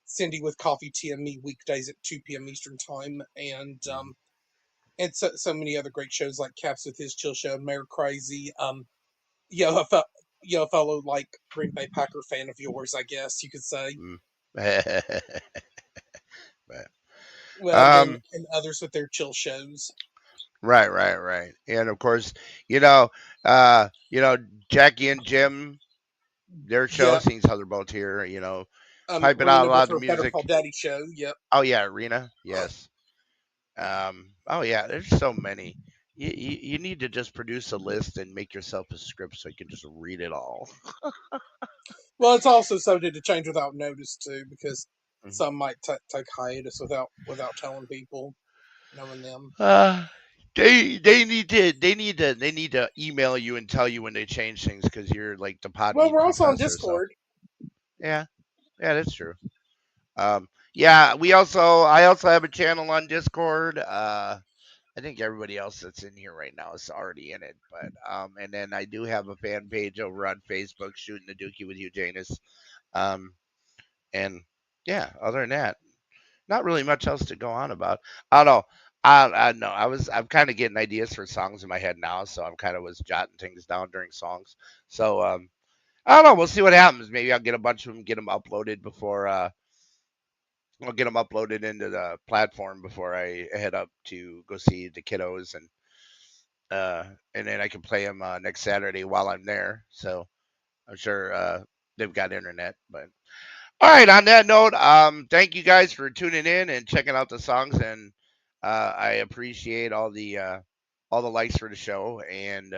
Cindy with Coffee Tea and Me weekdays at 2 p.m. Eastern time, and so many other great shows like Caps with his Chill Show, Mayor Crazy. Yeah, a fellow like Green Bay Packer fan of yours, I guess you could say. Mm. But, Well, um, and others with their chill shows. right. And of course, you know, Jackie and Jim, their show Yep. sings how they're both here, piping out Rena a with lot her of Better music. Call Daddy show. Yep. Oh yeah, Arena, yes. Oh yeah, there's so many. You need to just produce a list and make yourself a script so you can just read it all. Well, it's also subject to change without notice too, because Mhm. some might take hiatus without telling people, knowing them. They need to email you and tell you when they change things because you're like the Well, Podbean we're also on professor. So Discord. yeah, that's true. Yeah, I also have a channel on Discord. I think everybody else that's in here right now is already in it, but and then I do have a fan page over on Facebook, Shooting the Dookie with you, Janus. And yeah, other than that, not really much else to go on about. I don't know. I know. I'm kind of getting ideas for songs in my head now, so I'm kind of was jotting things down during songs. So I don't know. We'll see what happens. Maybe I'll get a bunch of them, get them uploaded before I'll get them uploaded into the platform before I head up to go see the kiddos, and then I can play them next Saturday while I'm there. So I'm sure they've got internet. But all right, on that note, thank you guys for tuning in and checking out the songs, and I appreciate all the likes for the show, and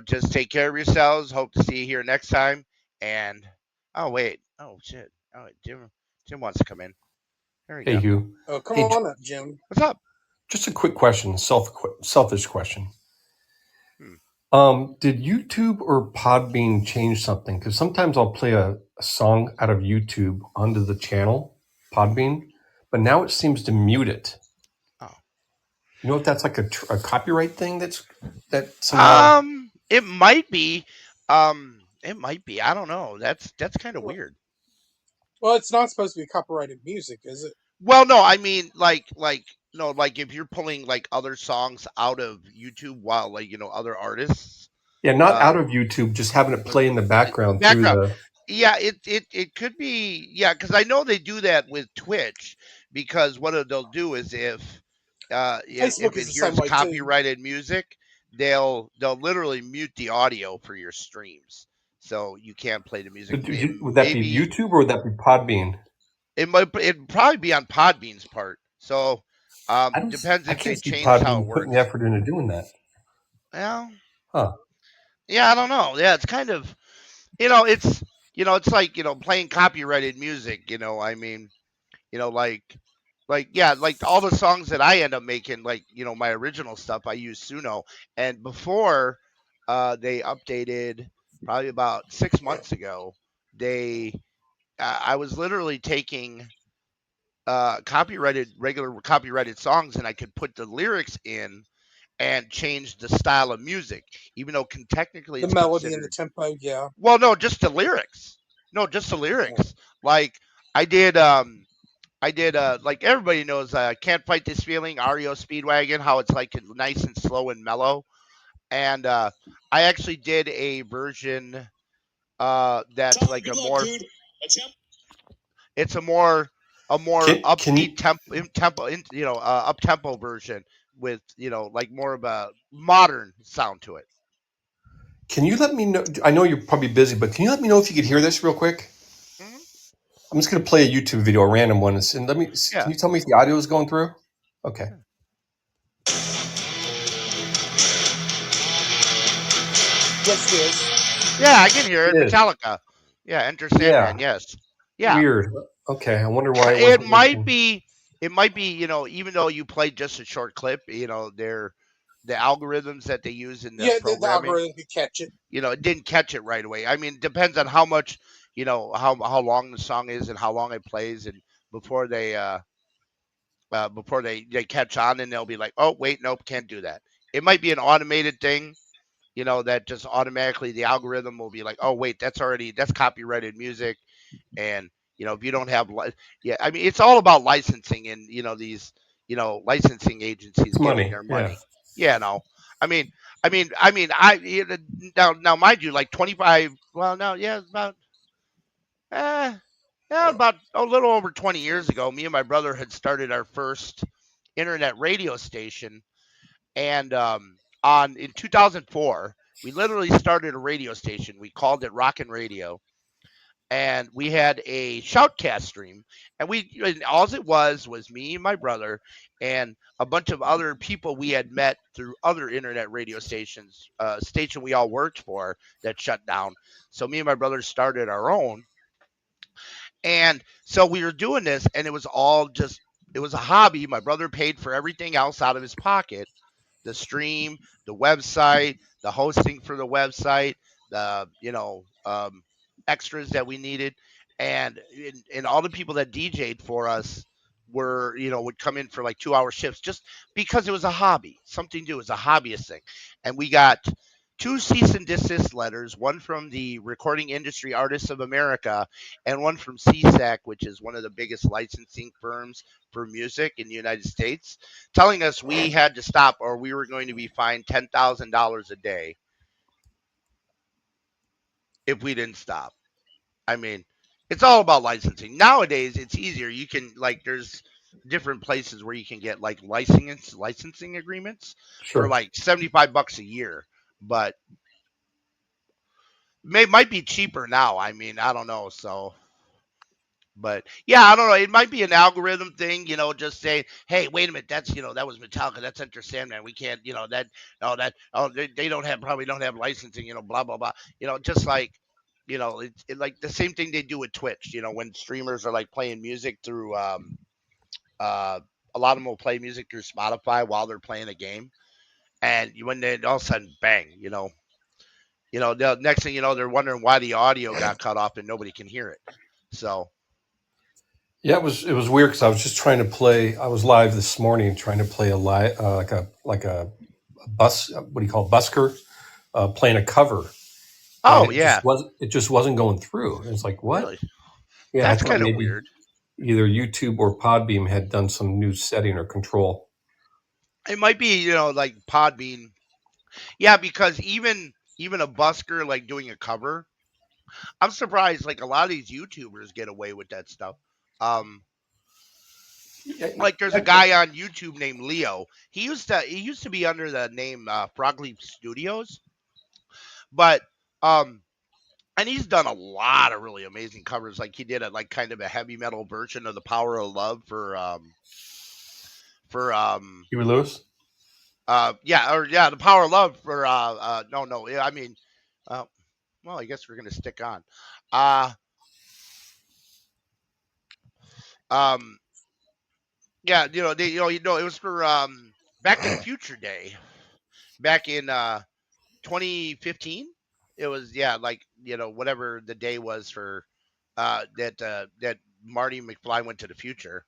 just take care of yourselves. Hope to see you here next time. And oh wait, oh shit, oh wait, Jim wants to come in. There we Hey, go. Hugh. Oh, come Hey, on up, Jim. What's up? Just a quick question, selfish question. Hmm. Did YouTube or Podbean change something? Because sometimes I'll play a song out of YouTube onto the channel, Podbean, but now it seems to mute it. Oh. You know if that's like a copyright thing that somehow. It might be. It might be. I don't know. That's kind of weird. Well, it's not supposed to be copyrighted music, is it? Well, no, I mean no, like if you're pulling like other songs out of YouTube while like other artists. Yeah, not out of YouTube, just having it play in the background through the. Yeah, it could be, yeah, because I know they do that with Twitch, because what they'll do is if Facebook is it the same hears way too. copyrighted music, they'll literally mute the audio for your streams, so you can't play the music. Would that be YouTube or would that be Podbean? It'd probably be on Podbean's part. So depends I if they can't see change how it Podbean works. putting the effort into doing that. Well, Huh. yeah, I don't know. Yeah, it's kind of, it's like playing copyrighted music. I mean, like all the songs that I end up making, like my original stuff, I use Suno, and before they updated, probably about 6 months ago, I was literally taking regular copyrighted songs, and I could put the lyrics in and change the style of music, even though technically the it's melody and the tempo. Yeah. well, no, just the lyrics. No, just the lyrics. Like I did like everybody knows Can't Fight This Feeling, REO Speedwagon, how it's like nice and slow and mellow. And I actually did a version that's like a more it's a more upbeat up tempo version with like more of a modern sound to it. Can you let me know? I know you're probably busy, but can you let me know if you could hear this real quick? Mm-hmm. I'm just going to play a YouTube video, a random one, and let me. Yeah. Can you tell me if the audio is going through? Okay. Yes, it is. Yeah, I can hear it. It is. Metallica. Yeah, Enter Sandman. Yes. Yeah. Weird. Okay, I wonder why it might be. It might be. Even though you played just a short clip, the algorithms that they use in the programming, the algorithm could catch it. It didn't catch it right away. I mean, it depends on how much, how long the song is and how long it plays, and before they catch on, and they'll be like, oh wait, nope, can't do that. It might be an automated thing, that just automatically the algorithm will be like, oh wait, that's copyrighted music, and if you don't have I mean, it's all about licensing, and these licensing agencies It's getting money. their Yeah. money. Yeah, no, I mean, now mind you, like 25. Well, no, yeah, it's about about a little over 20 years ago, me and my brother had started our first internet radio station, and on in 2004, we literally started a radio station. We called it Rockin' Radio, and we had a shoutcast stream, and all it was me and my brother and a bunch of other people we had met through other internet radio stations, station we all worked for that shut down. So me and my brother started our own, and so we were doing this, and it was a hobby. My brother paid for everything else out of his pocket, the stream, the website, the hosting for the website, the extras that we needed, and all the people that DJ'd for us would come in for like 2-hour shifts just because it was a hobby, something to do. It was a hobbyist thing, and we got 2 cease and desist letters, one from the Recording Industry Artists of America and one from CSAC, which is one of the biggest licensing firms for music in the United States, telling us we had to stop or we were going to be fined $10,000 a day if we didn't stop. I mean, it's all about licensing. Nowadays, it's easier. You can there's different places where you can get like licensing agreements for Sure. like $75 a year, but might be cheaper now. I mean, I don't know. So, but yeah, I don't know. It might be an algorithm thing, just saying, hey, wait a minute, that's that was Metallica, that's Enter Sandman. We can't, they probably don't have licensing, blah blah blah. Just like it's like the same thing they do with Twitch. When streamers are like playing music through a lot of them will play music through Spotify while they're playing a game, and when they all of a sudden bang, the next thing you know, they're wondering why the audio got cut off and nobody can hear it. So Yeah, it was weird because I was just trying to play. I was live this morning trying to play a live like a bus. What do you call it, busker? Playing a cover. And yeah, it just wasn't going through. It's like, what? really, Yeah, that's I thought kind of maybe weird. either YouTube or Podbeam had done some new setting or control. It might be like Podbean. Yeah, because even a busker like doing a cover, I'm surprised like a lot of these YouTubers get away with that stuff. Like there's a guy on YouTube named Leo. He used to be under the name Frog Leap Studios, but and he's done a lot of really amazing covers. Like he did a like kind of a heavy metal version of The Power of Love for Huey Lewis. The Power of Love for no, I mean, well, I guess we're gonna stick on. Yeah, it was for Back to the Future Day, back in 2015. It was like whatever the day was for that Marty McFly went to the future,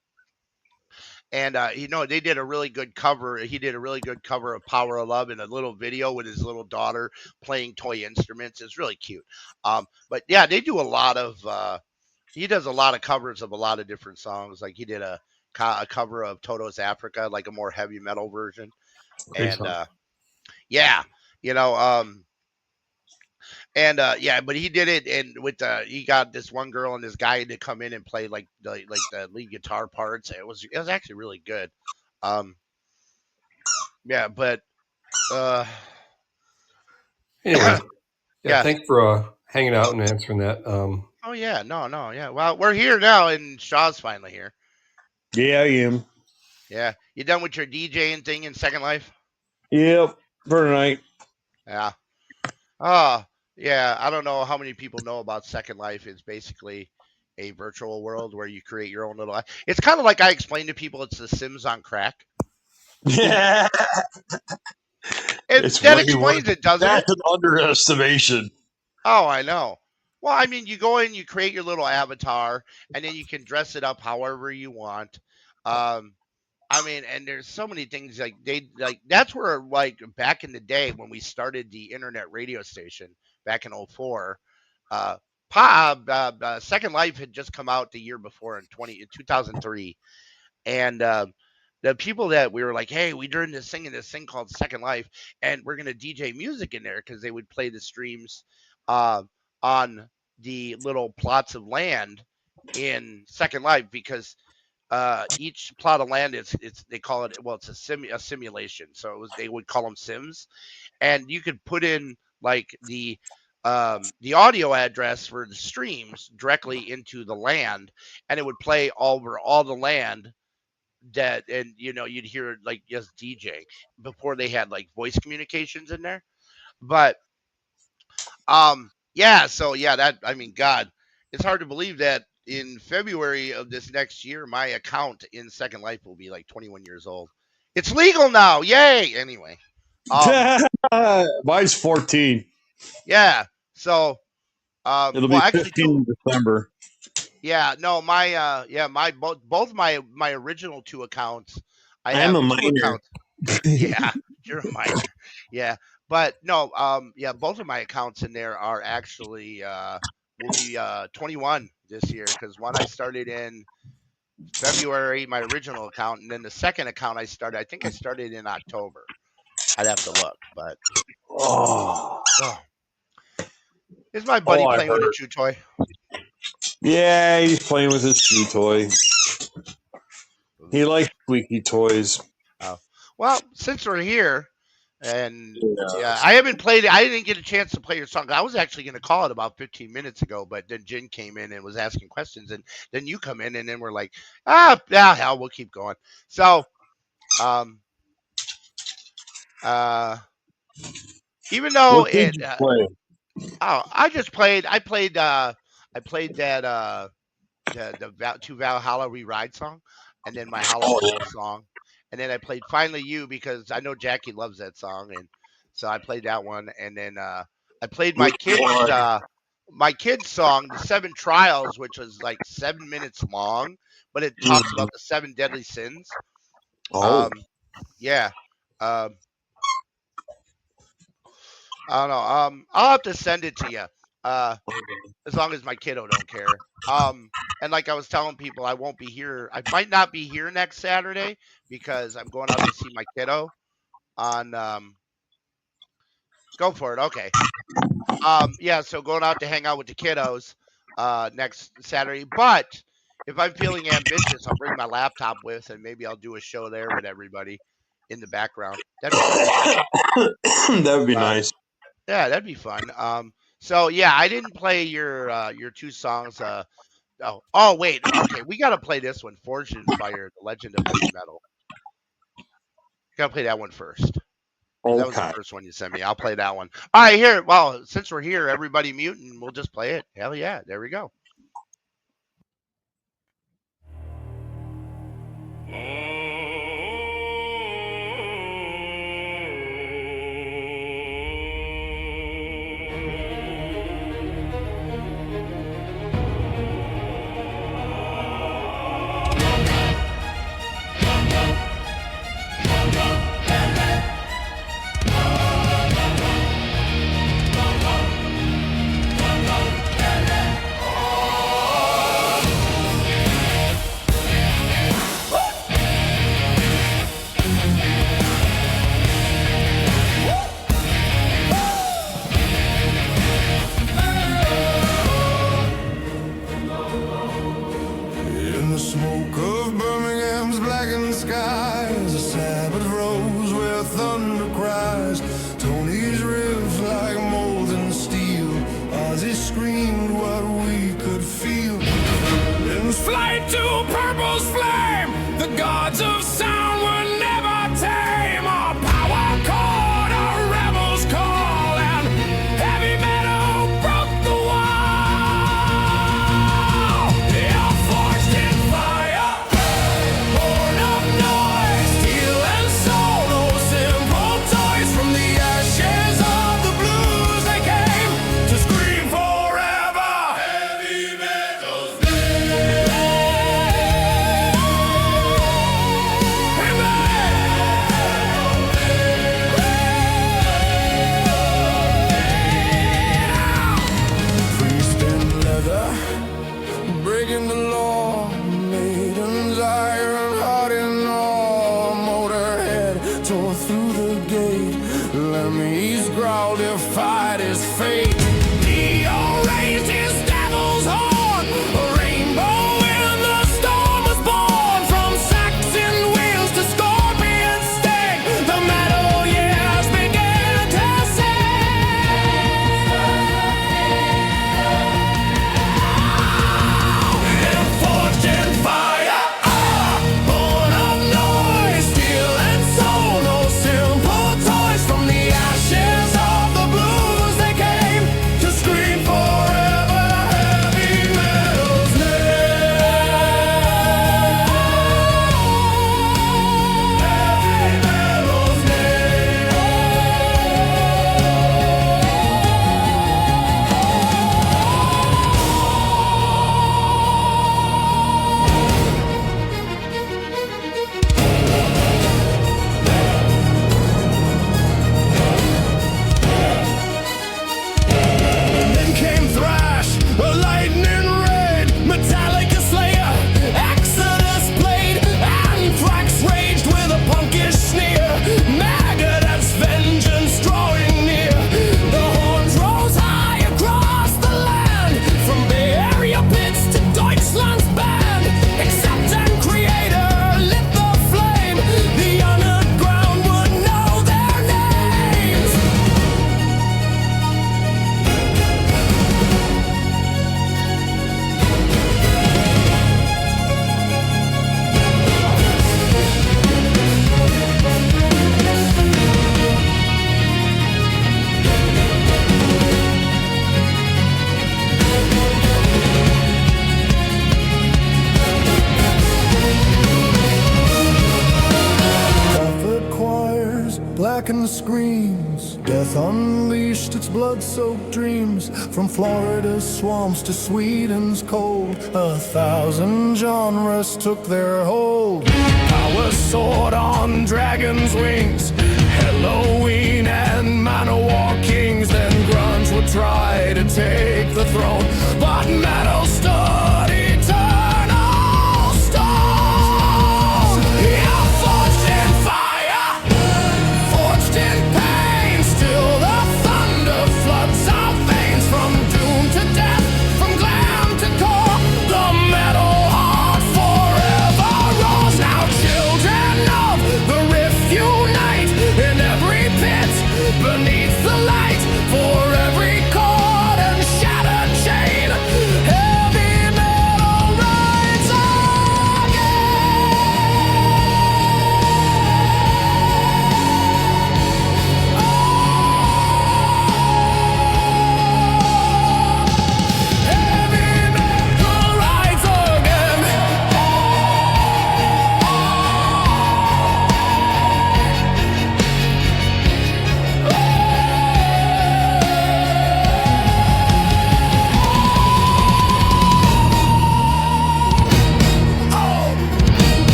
and they did a really good cover. He did a really good cover of Power of Love in a little video with his little daughter playing toy instruments. It's really cute. But yeah, they do a lot of. He does a lot of covers of a lot of different songs. Like he did a cover of Toto's Africa, like a more heavy metal version. Great And song. yeah, but he did it, and he got this one girl and this guy to come in and play like the lead guitar parts. It was actually really good. Yeah, but Anyway, Yeah. Thanks for hanging out and answering that. oh yeah, no, yeah. Well, we're here now, and Shaw's finally here. Yeah, I am. Yeah, you done with your DJing thing in Second Life? Yep, for tonight. Yeah. Yeah. I don't know how many people know about Second Life. It's basically a virtual world where you create your own little. It's kind of like I explain to people. It's The Sims on crack. Yeah, That explains it, doesn't it? That's an underestimation. Oh, I know. Well, I mean, you go in, you create your little avatar, and then you can dress it up however you want. I mean, and there's so many things like that's where like back in the day when we started the internet radio station back in '04, Second Life had just come out the year before in 2003, and the people that we were like, hey, we doing this thing called Second Life, and we're gonna DJ music in there because they would play the streams on the little plots of land in Second Life because each plot of land it's they call it it's a simulation, so they would call them sims, and you could put in like the audio address for the streams directly into the land, and it would play over all the land that, and you'd hear it like just DJ before they had like voice communications in there. But that, I mean, God, it's hard to believe that in February of this next year, my account in Second Life will be like 21 years old. It's legal now. Yay. Anyway. Mine's 14. Yeah. So, it'll be 15 in December. Yeah. No, my both my original two accounts. I'm a minor. Yeah. You're a minor. Yeah. But no, both of my accounts in there are actually, will be 21 this year, because one I started in February, my original account, and then the second account I think I started in October. I'd have to look, but is my buddy playing with a chew toy? Yeah, he's playing with his chew toy. He likes squeaky toys. Oh. Well, since we're here, and I didn't get a chance to play your song. I was actually going to call it about 15 minutes ago, but then Jen came in and was asking questions, and then you come in, and then we're like, hell, we'll keep going. So, even though I played that the two Valhalla Re-Ride song, and then my Halloween song. And then I played Finally You because I know Jackie loves that song, and so I played that one. And then I played my kid's song, The Seven Trials, which was like 7 minutes long, but it talks about the 7 deadly sins. Yeah. I don't know. I'll have to send it to you. As long as my kiddo don't care. And like I was telling people, I won't be here. I might not be here next Saturday because I'm going out to see my kiddo on go for it. Okay. So going out to hang out with the kiddos next Saturday. But if I'm feeling ambitious, I'll bring my laptop with, and maybe I'll do a show there with everybody in the background. That'd be nice. Yeah, that'd be fun. So yeah, I didn't play your 2 songs. Wait, okay, we gotta play this one, Forged in Fire, The Legend of Heavy Metal. Gotta play that one first. Okay. That was the first one you sent me. I'll play that one. All right, here. Well, since we're here, everybody mute, and we'll just play it. Hell yeah, there we go. He's gratified his fate. He raised his devil's horn. A rainbow in the storm was born. From Saxon wheels to scorpion sting, the metal years began to sing. And forged in fire, born of noise, steel and soul, no simple toys. From the ashes of the blues they came to scream forever. Heavy metal's Then came Thrash, a lightning raid, Metallica Slayer, Exodus Blade, Anthrax raged with a punkish sneer, Megadeth's vengeance drawing near. The horns rose high across the land, from Bay Area pits to Deutschland's band. Accept and Creator lit the flame, the underground would know their names. Prophet choirs, blackened screams, death unleashed its blood-soaked dreams. From Florida's swamps to Sweden's cold, 1,000 genres took their hold. Power soared on dragon's wings, Halloween and Manowar kings. Then grunge would try to take the throne, but metal stood eternal stone. Yeah, forged in fire, forged in pain, still the thunder floods our veins. From doom to death, from glam to core, the metal heart forever roars. Now children of the rift unite in every pit beneath the light, for every chord and shattered chain. Heavy metal rides again. Heavy metal rides again.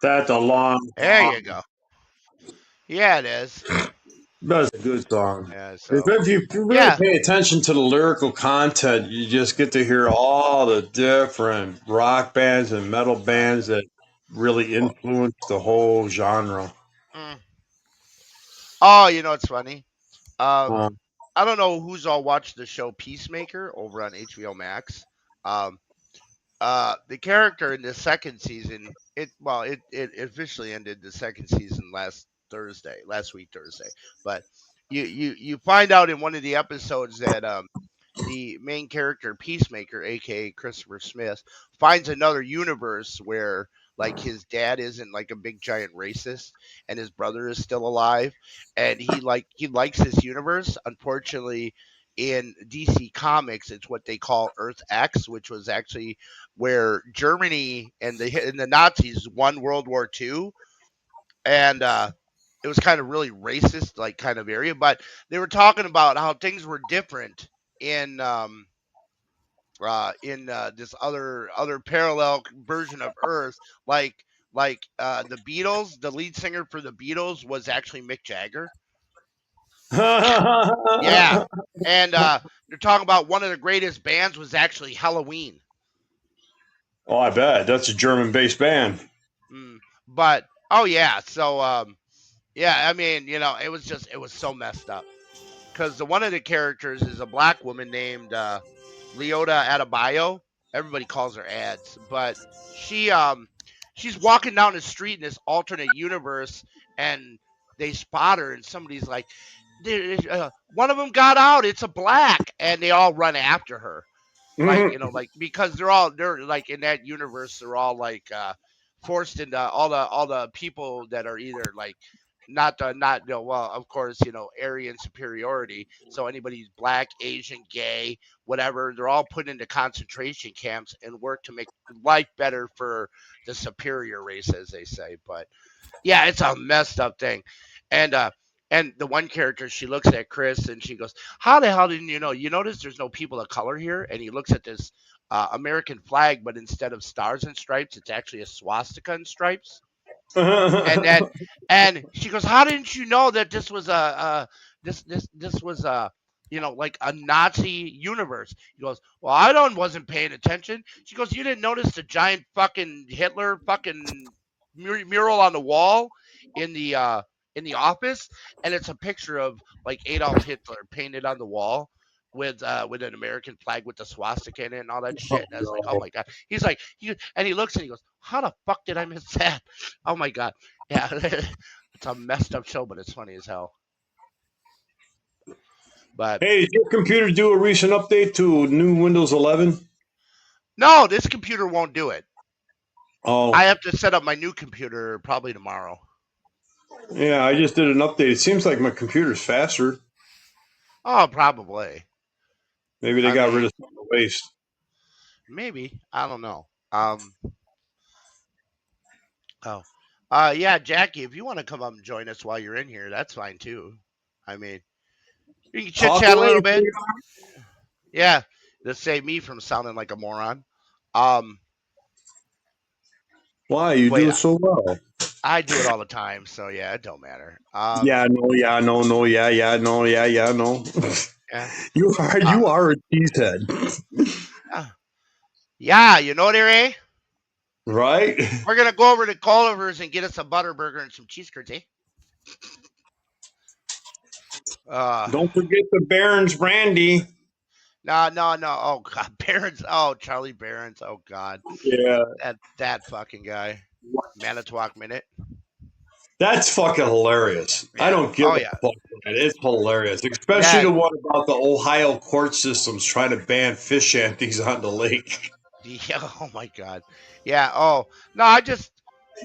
That's a long. There you go. Yeah, it is. That's a good song. Yeah, so If you really yeah, pay attention to the lyrical content, you just get to hear all the different rock bands and metal bands that really influenced the whole genre. mm. Oh, you know it's funny. Uh, I don't know who's all watched the show Peacemaker over on HBO Max. Um, the character in the second season, it officially ended the second season last week Thursday. But you find out in one of the episodes that the main character Peacemaker, aka Christopher Smith, finds another universe where like his dad isn't like a big giant racist and his brother is still alive, and he likes this universe. Unfortunately, in DC Comics, it's what they call Earth X, which was actually where Germany and the Nazis won World War II, and it was kind of really racist, like kind of area. But they were talking about how things were different in this other parallel version of Earth, like the Beatles. The lead singer for the Beatles was actually Mick Jagger. Yeah, and they're talking about one of the greatest bands was actually Halloween. Oh, I bet that's a German-based band. But oh yeah, so yeah, I mean, you know, it was so messed up because one of the characters is a black woman named Leota Adebayo. Everybody calls her Ads, but she's walking down the street in this alternate universe, and they spot her, and somebody's like, one of them got out. It's a black, and they all run after her. Like, you know, like, because they're like in that universe, they're all like forced into all the people that are either like not you know, well, of course, you know, Aryan superiority. So anybody who's black, Asian, gay, whatever, they're all put into concentration camps and work to make life better for the superior race, as they say. But yeah, it's a messed up thing. And the one character, she looks at Chris and she goes, "How the hell didn't you know? You notice there's no people of color here?" And he looks at this American flag, but instead of stars and stripes, it's actually a swastika and stripes. And she goes, "How didn't you know that this was this was you know, like a Nazi universe?" He goes, "Well, wasn't paying attention." She goes, "You didn't notice the giant fucking Hitler fucking mural on the wall in the office?" And it's a picture of like Adolf Hitler painted on the wall with an American flag with the swastika in it and all that shit. And I was like, "Oh my god." He's like, he looks and he goes, "How the fuck did I miss that?" Oh my god. Yeah. It's a messed up show, but it's funny as hell. But hey, did your computer do a recent update to new Windows 11? no, this computer won't do it. Oh, I have to set up my new computer probably tomorrow. yeah, I just did an update. It seems like my computer's faster. Oh, probably. Maybe they got rid of some of the waste. Maybe. I don't know. Yeah, Jackie, if you want to come up and join us while you're in here, that's fine too. I mean, you can chit chat a little bit. Yeah, to save me from sounding like a moron. Why? You do it so well. I do it all the time, so yeah, it don't matter. Yeah, no. Yeah. You are a cheesehead. Yeah, you know there, eh? Right? We're gonna go over to Culver's and get us a butter burger and some cheese curds, eh? Don't forget the Barron's brandy. No. Oh god, Barron's. Oh, Charlie Barron's. Oh god. Yeah. That fucking guy. Manitowoc Minute. That's fucking hilarious. Yeah. I don't give a fuck. It's hilarious, especially the one about the Ohio court systems trying to ban fish shanties on the lake. Yeah. Oh my god. Yeah. Oh no. I just.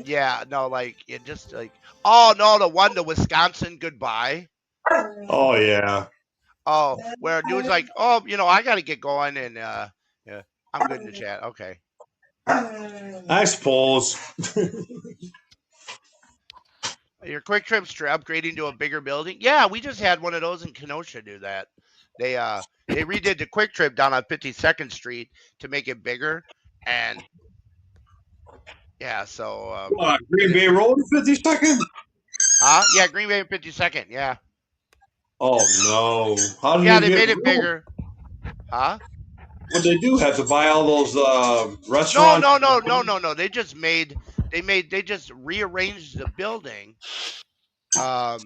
Yeah. No. Like it. Just like. Oh no. The Wisconsin goodbye. Oh yeah. Oh, where dude's like, "Oh, you know, I got to get going," and yeah, I'm good in the chat. Okay. I suppose. Your quick trips to upgrading to a bigger building? Yeah, we just had one of those in Kenosha do that. They redid the quick trip down on 52nd Street to make it bigger, and yeah, so Green Bay Road 52nd? Huh? Yeah, Green Bay 52nd. Yeah. Oh no! How did they made it bigger? Huh? What they do? Have to buy all those restaurants? No. They just rearranged the building. Now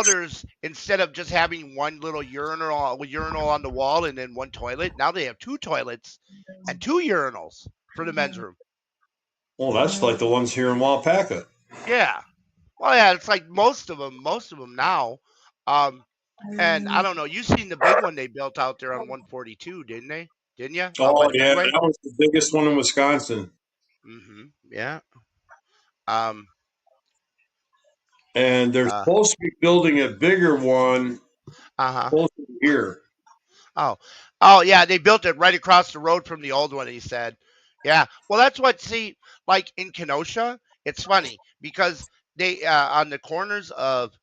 there's, instead of just having one little urinal on the wall and then one toilet, now they have two toilets and two urinals for the men's room. Well, that's like the ones here in Waupaca. Yeah. Well, yeah, it's like most of them now. And I don't know. You seen the big one they built out there on 142, didn't they? Didn't you? Oh yeah, that was the biggest one in Wisconsin. Yeah. And they're supposed to be building a bigger one. Closer to here. Oh yeah, they built it right across the road from the old one. He said, "Yeah, well, that's what. See, like in Kenosha, it's funny because they on the corners of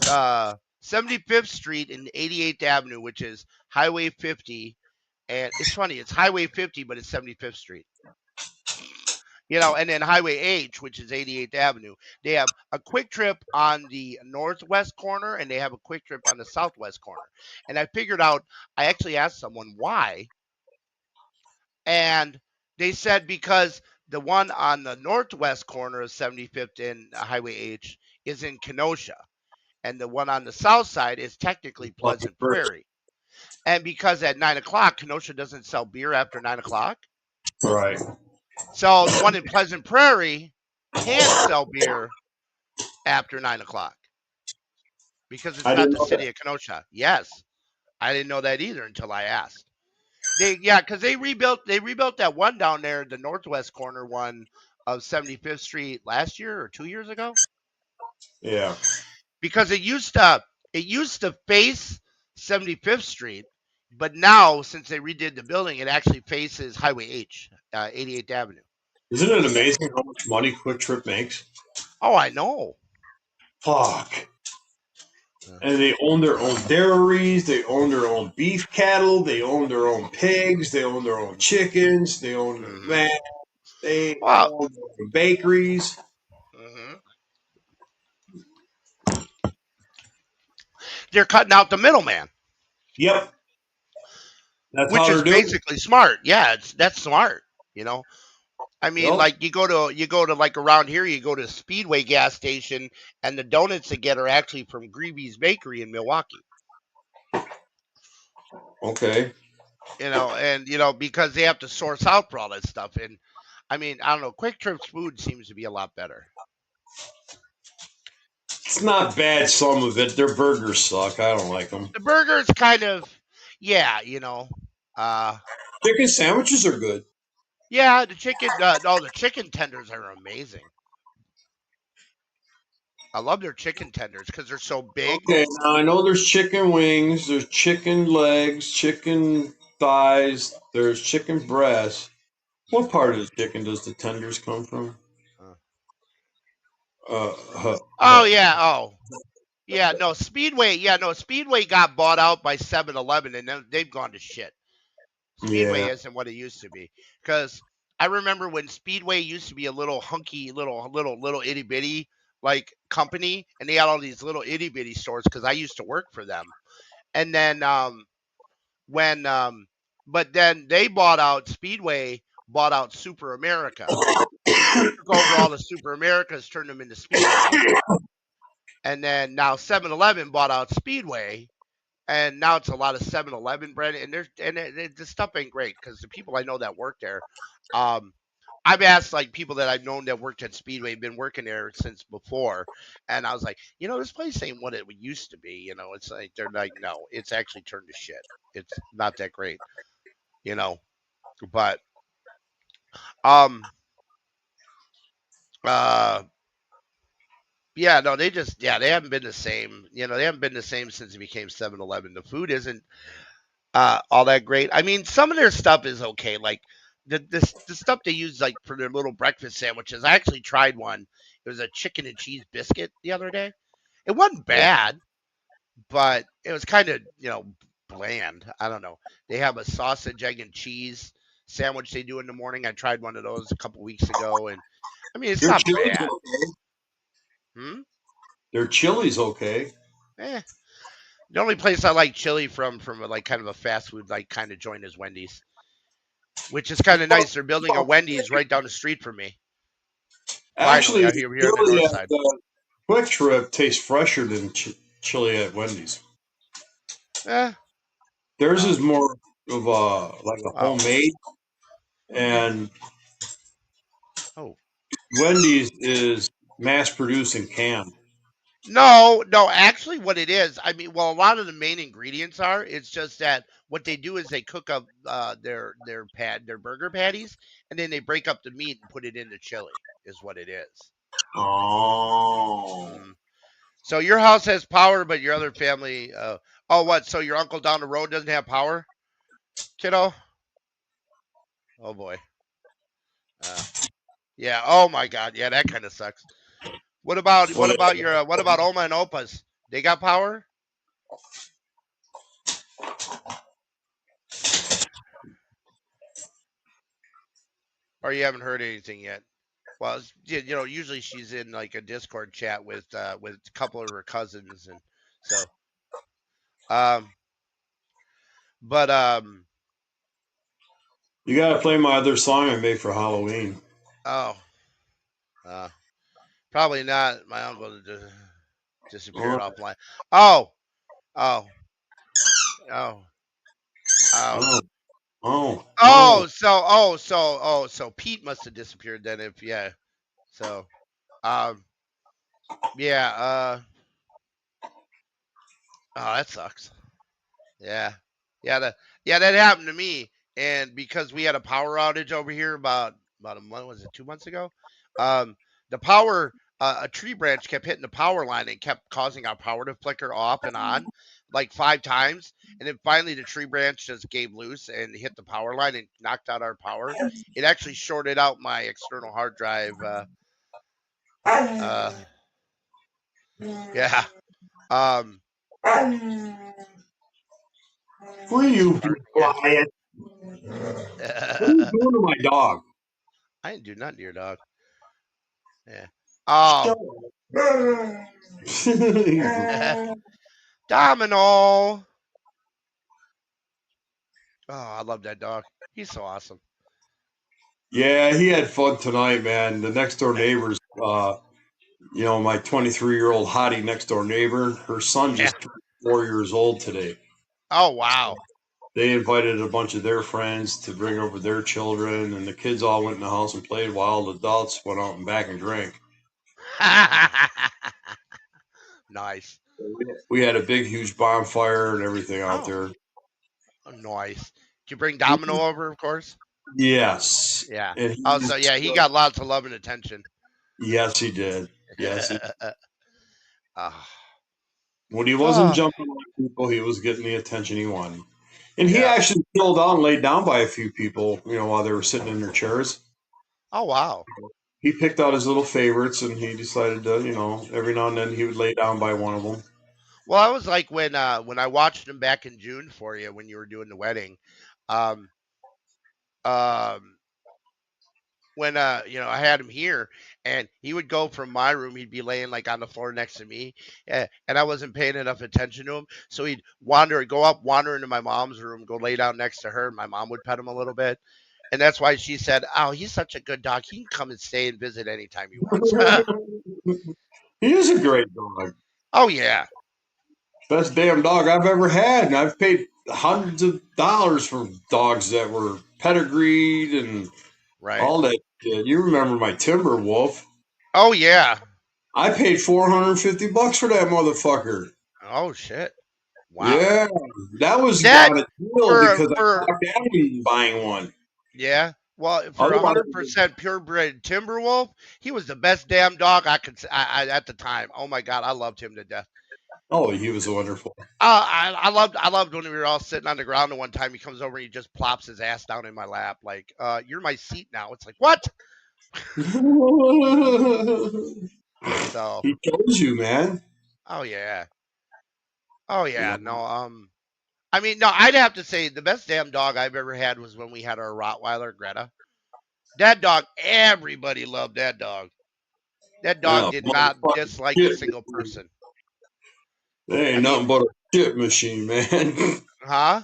75th Street and 88th Avenue, which is Highway 50, and it's funny, it's Highway 50, but it's 75th Street. And then Highway H, which is 88th Avenue, they have a Quick Trip on the northwest corner and they have a Quick Trip on the southwest corner. And I figured out, I actually asked someone why, and they said because the one on the northwest corner of 75th and Highway H is in Kenosha, and the one on the south side is technically Pleasant Prairie. And because at 9 o'clock, Kenosha doesn't sell beer after 9 o'clock. Right. So the one in Pleasant Prairie can't sell beer after 9 o'clock because it's not the city of Kenosha. Yes. I didn't know that either until I asked. Because they rebuilt that one down there, the northwest corner one of 75th Street last year or 2 years ago. Yeah. Because it used to face 75th Street, but now since they redid the building, it actually faces Highway H, 88th Avenue. Isn't it amazing how much money Quick Trip makes? Oh, I know. Fuck. And they own their own dairies. They own their own beef cattle. They own their own pigs. They own their own chickens. They own their land. They own their bakeries. They're cutting out the middleman. Yep. That's which how is basically smart. Yeah, that's smart. I mean, like you go to like around here, you go to Speedway gas station, and the donuts they get are actually from Greavy's Bakery in Milwaukee. Okay. Because they have to source out for all that stuff. And I mean, I don't know, Quick Trip's food seems to be a lot better. It's not bad, some of it. Their burgers suck. I don't like them. The burgers kind of, chicken sandwiches are good. Yeah, the chicken tenders are amazing. I love their chicken tenders because they're so big. Okay, now I know there's chicken wings, there's chicken legs, chicken thighs, there's chicken breasts. What part of the chicken does the tenders come from? Speedway got bought out by 7-Eleven, and then they've gone to shit. Speedway isn't what it used to be. Because I remember when Speedway used to be a little hunky, little itty bitty like company, and they had all these little itty bitty stores because I used to work for them. And then but then they bought out Speedway, bought out Super America. Took over all the Super Americas, turned them into Speedway. And then now 7-Eleven bought out Speedway, and now it's a lot of 7-Eleven bread. And the stuff ain't great because the people I know that work there, I've asked like people that I've known that worked at Speedway, been working there since before, and I was like, this place ain't what it used to be. It's like they're like, no, it's actually turned to shit. It's not that great, but they haven't been the same. They haven't been the same since it became 7-Eleven. The food isn't all that great. I mean, some of their stuff is okay. Like the stuff they use like for their little breakfast sandwiches. I actually tried one. It was a chicken and cheese biscuit the other day. It wasn't bad, but it was kind of, bland. I don't know. They have a sausage, egg, and cheese sandwich they do in the morning. I tried one of those a couple weeks ago, and I mean, it's not bad. Okay. Their chili's okay. The only place I like chili from like kind of a fast food like kind of joint is Wendy's, which is kind of nice. They're building a Wendy's right down the street from me. Actually, here on the north side. Quick Trip tastes fresher than chili at Wendy's. Theirs is more of a homemade, and Wendy's is mass produced and canned. No, actually what it is, I mean, well, a lot of the main ingredients it's just that what they do is they cook up their burger patties, and then they break up the meat and put it in the chili, is what it is. Oh. So your house has power, but your other family, what? So your uncle down the road doesn't have power, kiddo? Oh boy. Yeah. Oh my God. Yeah, that kind of sucks. What about Oma and Opa's? They got power? Or you haven't heard anything yet? Well, usually she's in like a Discord chat with a couple of her cousins, and so um, but You gotta play my other song I made for Halloween. oh, uh, probably not. My uncle disappeared Oh, offline. Oh, oh, oh, oh. oh, oh, oh. So Pete must have disappeared then. If yeah, so um, yeah, oh, that sucks. Yeah, that happened to me, and because we had a power outage over here about a month, was it 2 months ago? Um, the power, a tree branch kept hitting the power line and kept causing our power to flicker off and on like 5 times, and then finally the tree branch just gave loose and hit the power line and knocked out our power. It actually shorted out my external hard drive. Uh, yeah. Um, Will you be quiet? What are you doing to my dog? I didn't do nothing to your dog. Yeah. Shut Oh, Domino. Oh, I love that dog. He's so awesome. Yeah, he had fun tonight, man. The next door neighbors, my 23-year-old hottie next door neighbor, her son Yeah. just turned 4 years old today. Oh, wow. They invited a bunch of their friends to bring over their children, and the kids all went in the house and played while the adults went out and back and drank. Nice. We had a big, huge bonfire and everything out Oh. there. Nice. Did you bring Domino over, of course? Yes. Yeah. And Oh, so yeah, he got lots of love and attention. Yes, he did. Yes. Ah. When he wasn't Oh. jumping on people, he was getting the attention he wanted. And he Yeah. actually chilled out and laid down by a few people, while they were sitting in their chairs. Oh, wow. He picked out his little favorites, and he decided to, every now and then he would lay down by one of them. Well, I was like when I watched him back in June for you when you were doing the wedding. Um, when I had him here, and he would go from my room, he'd be laying like on the floor next to me, and I wasn't paying enough attention to him, so he'd wander into my mom's room, go lay down next to her, and my mom would pet him a little bit, and that's why she said, "Oh, he's such a good dog. He can come and stay and visit anytime he wants." He is a great dog. Oh yeah, Best damn dog I've ever had, and I've paid hundreds of dollars for dogs that were pedigreed and right. all that shit. You remember my Timber Wolf? Oh yeah. I paid $450 for that motherfucker. Oh shit. Wow. Yeah, that was That on a deal because I talked Adam into buying one. Yeah. Well, for Otherwise, 100% purebred Timberwolf, he was the best damn dog I at the time. Oh my god, I loved him to death. Oh, he was wonderful. I loved when we were all sitting on the ground, and one time he comes over and he just plops his ass down in my lap, like, "You're my seat now." It's like, what? So. He chose you, man. Oh yeah. Oh yeah. No. I mean, no. I'd have to say the best damn dog I've ever had was when we had our Rottweiler Greta. That dog, everybody loved that dog. That dog did not dislike a single person. They ain't nothing but a shit machine, man. Huh?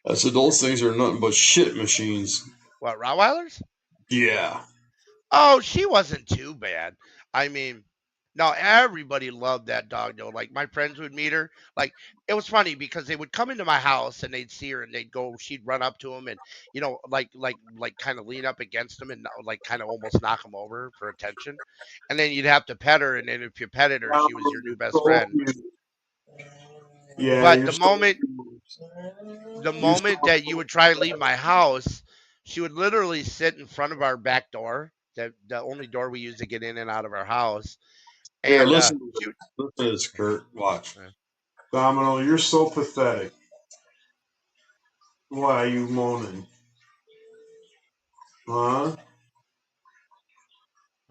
I said those things are nothing but shit machines. What, Rottweilers? Yeah. Oh, she wasn't too bad. I mean, no, everybody loved that dog though. Like my friends would meet her. Like it was funny because they would come into my house and they'd see her and she'd run up to him and like kind of lean up against him and like kind of almost knock him over for attention. And then you'd have to pet her, and then if you petted her, she was your new best friend. Yeah. But the moment that you would try to leave my house, she would literally sit in front of our back door, the only door we use to get in and out of our house. And here, listen to this, Kurt. Watch. Domino, you're so pathetic. Why are you moaning? Huh?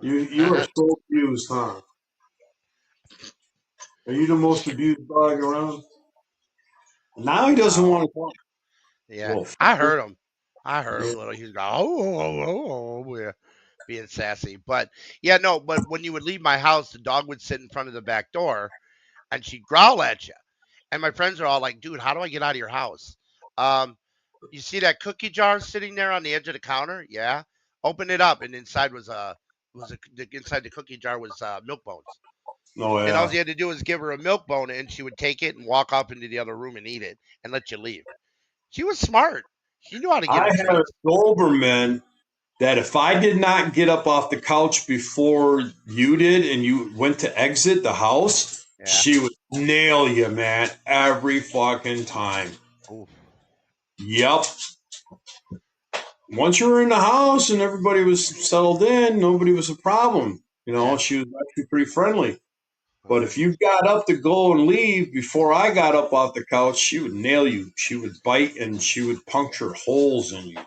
You are so abused, huh? Are you the most abused dog around? Now he doesn't want to talk. Yeah, I heard him. Little. He's going, oh, yeah. being sassy. But yeah, no. But when you would leave my house, the dog would sit in front of the back door, and she'd growl at you. And my friends are all like, "Dude, how do I get out of your house?" Um, you see that cookie jar sitting there on the edge of the counter? Yeah. Open it up, and inside inside the cookie jar was milk bones. Oh And all yeah. you had to do was give her a milk bone, and she would take it and walk off into the other room and eat it and let you leave. She was smart. She knew how to get I her had a treats. Doberman that if I did not get up off the couch before you did and you went to exit the house, Yeah. she would nail you, man, every fucking time. Oof. Yep. Once you were in the house and everybody was settled in, nobody was a problem. You know, Yeah. she was actually pretty friendly. But if you got up to go and leave before I got up off the couch, she would nail you. She would bite and she would puncture holes in you.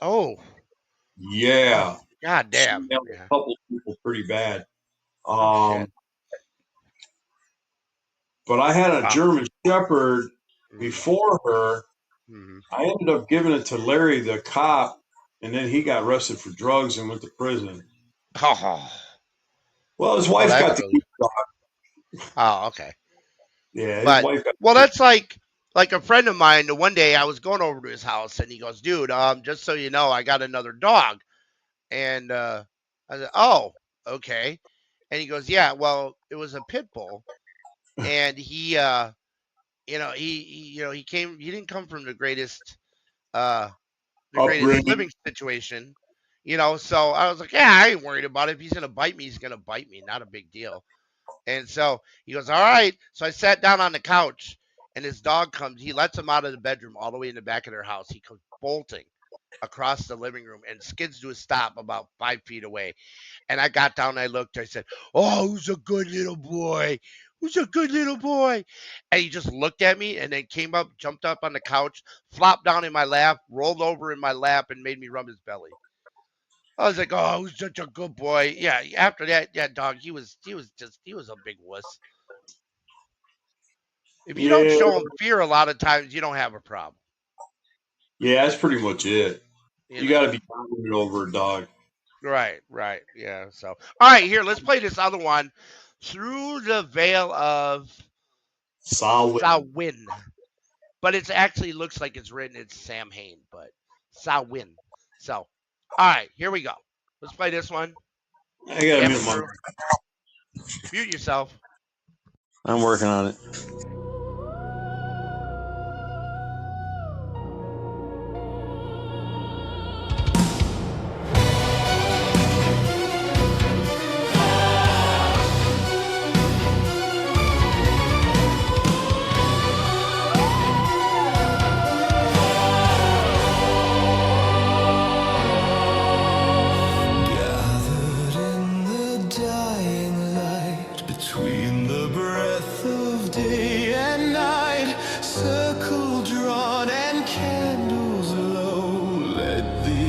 Oh. Yeah. God She damn. nailed Yeah. a couple people pretty bad. Oh, shit. But I had a Wow. German Shepherd before her. Mhm. I ended up giving it to Larry the cop, and then he got arrested for drugs and went to prison. Oh. Well, his wife that got the goes- keep the dog. Oh, okay. Yeah, his But wife got well, that's like a friend of mine. The one day I was going over to his house, and he goes, "Dude, just so you know, I got another dog." And I said, "Oh, okay." And he goes, "Yeah, well, it was a pit bull, and he he came. He didn't come from the greatest upbringing. living situation, So I was like, yeah, I ain't worried about it. If he's gonna bite me, he's gonna bite me. Not a big deal." And so he goes, "All right." So I sat down on the couch, and his dog comes. He lets him out of the bedroom all the way in the back of their house. He comes bolting across the living room and skids to a stop about 5 feet away. And I got down and I looked. I said, "Oh, who's a good little boy? Who's a good little boy?" And he just looked at me and then came up, jumped up on the couch, flopped down in my lap, rolled over in my lap, and made me rub his belly. I was like, "Oh, who's such a good boy?" Yeah. After that, dog, he was a big wuss. If you don't Yeah, show him fear, a lot of times you don't have a problem. yeah, that's pretty much it. You know? got to be dominant over a dog. Right. Yeah. So, all right, here, let's play this other one, Through the Veil of Samhain. But it actually looks like it's written, it's Sam Hain, but Samhain. So, all right, here we go. Let's play this one. I got to mute my. Mute yourself. I'm working on it. Gathered in the dying light, between the breath of day and night, circle drawn and candles low, let the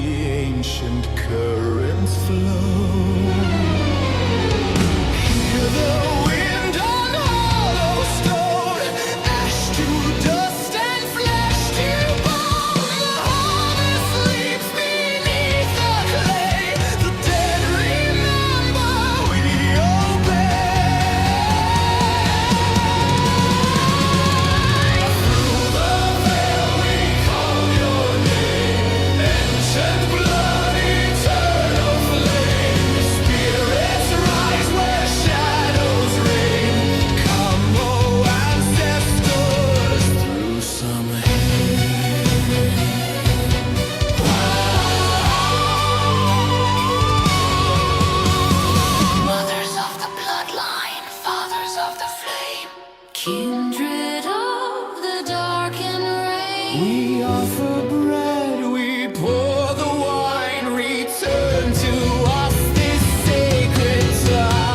ancient currents flow. Hear the wind on hollow stone, ash to dust and flesh to bone. The harvest sleeps beneath the clay. The dead remember, we obey. Through the veil we call your name, ancient blood, eternal flame. Spirits rise where shadows reign. Come, oh ancestors, through some Mothers of the bloodline, fathers of the flame, kindred of the dark and rain. we offer bread, we pour the wine, return to us this sacred time.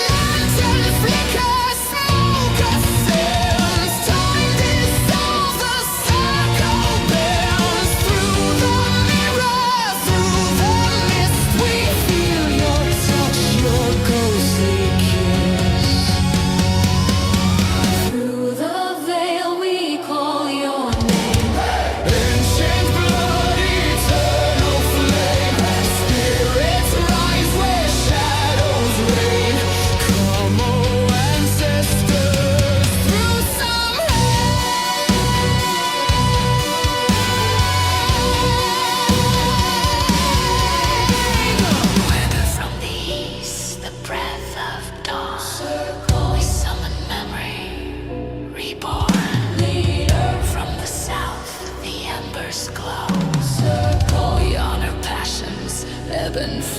Lantern flicker, smoke ascends, time dissolves, the circle bends. Through the mirror, through the mist, we feel your touch, your ghostly kiss. Through the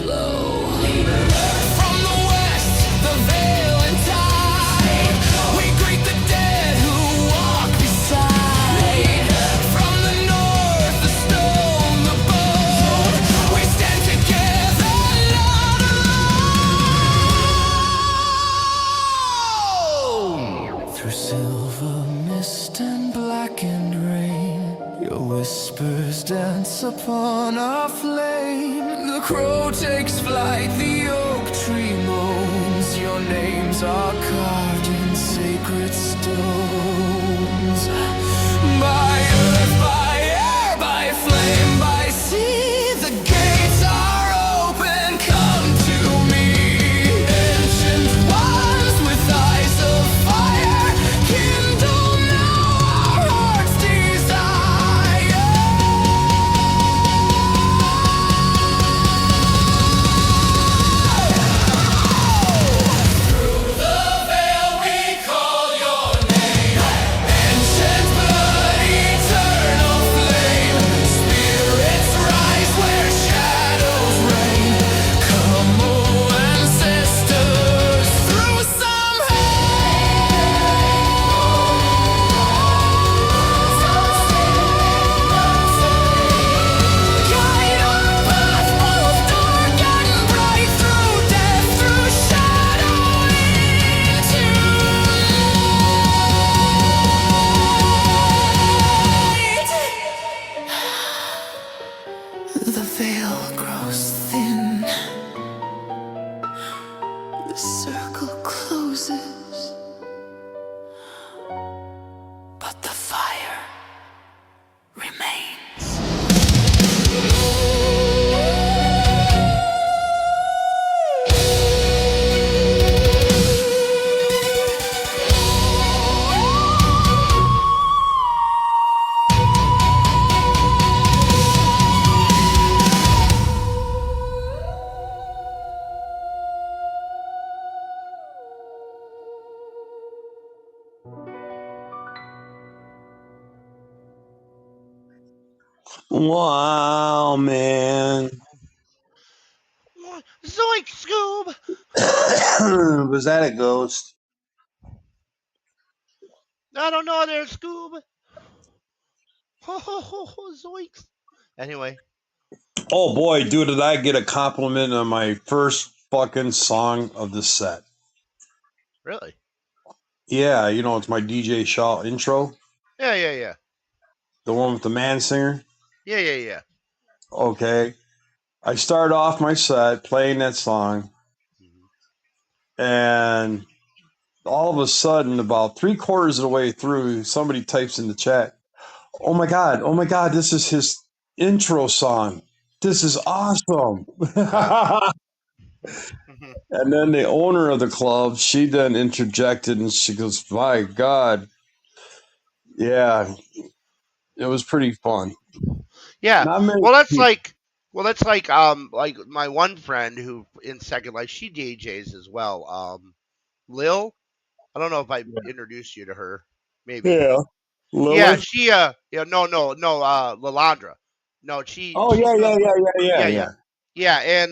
flow. From the west, the veil and tide, we greet the dead who walk beside. From the north, the stone, the bold, we stand together, not alone. Through silver mist and blackened rain, your whispers dance upon our flame. The crow takes flight, the oak tree moans. Your names are carved in sacred stones. By earth, by air, by flame, by sea, the gates are open. Come to me, ancient ones with eyes of fire. Kindle now our heart's desire. Through the veil we call your name, ancient blood, eternal flame. Spirits rise where shadows reign. Come, oh ancestors, through some guide our path, both dark and bright, through death, through shadow, into light. The veil grows thin, the circle closes, but the fire remains. Wow, man. Zoink, Scoob! Was that a ghost? I don't know there, Scoob. Ho, ho, ho, ho, zoinks. Anyway, Oh boy, dude, did I get a compliment on my first fucking song of the set. really? Yeah, you know, it's my DJ Shaw intro, Yeah, yeah, yeah. the one with the man singer. Yeah, yeah, yeah. Okay. I start off my set playing that song, and all of a sudden, about 3/4 of the way through, somebody types in the chat, oh my God, this is his intro song. This is awesome. And then the owner of the club, she then interjected and she goes, my God. Yeah, it was pretty fun. Yeah. Not many Well, that's people- like my one friend who in Second Life, she DJs as well. Lil. I don't know if I introduced you to her. Maybe. Yeah. Lilith? Yeah, she Lalandra. No, she. Oh, she yeah, does- yeah. Yeah, and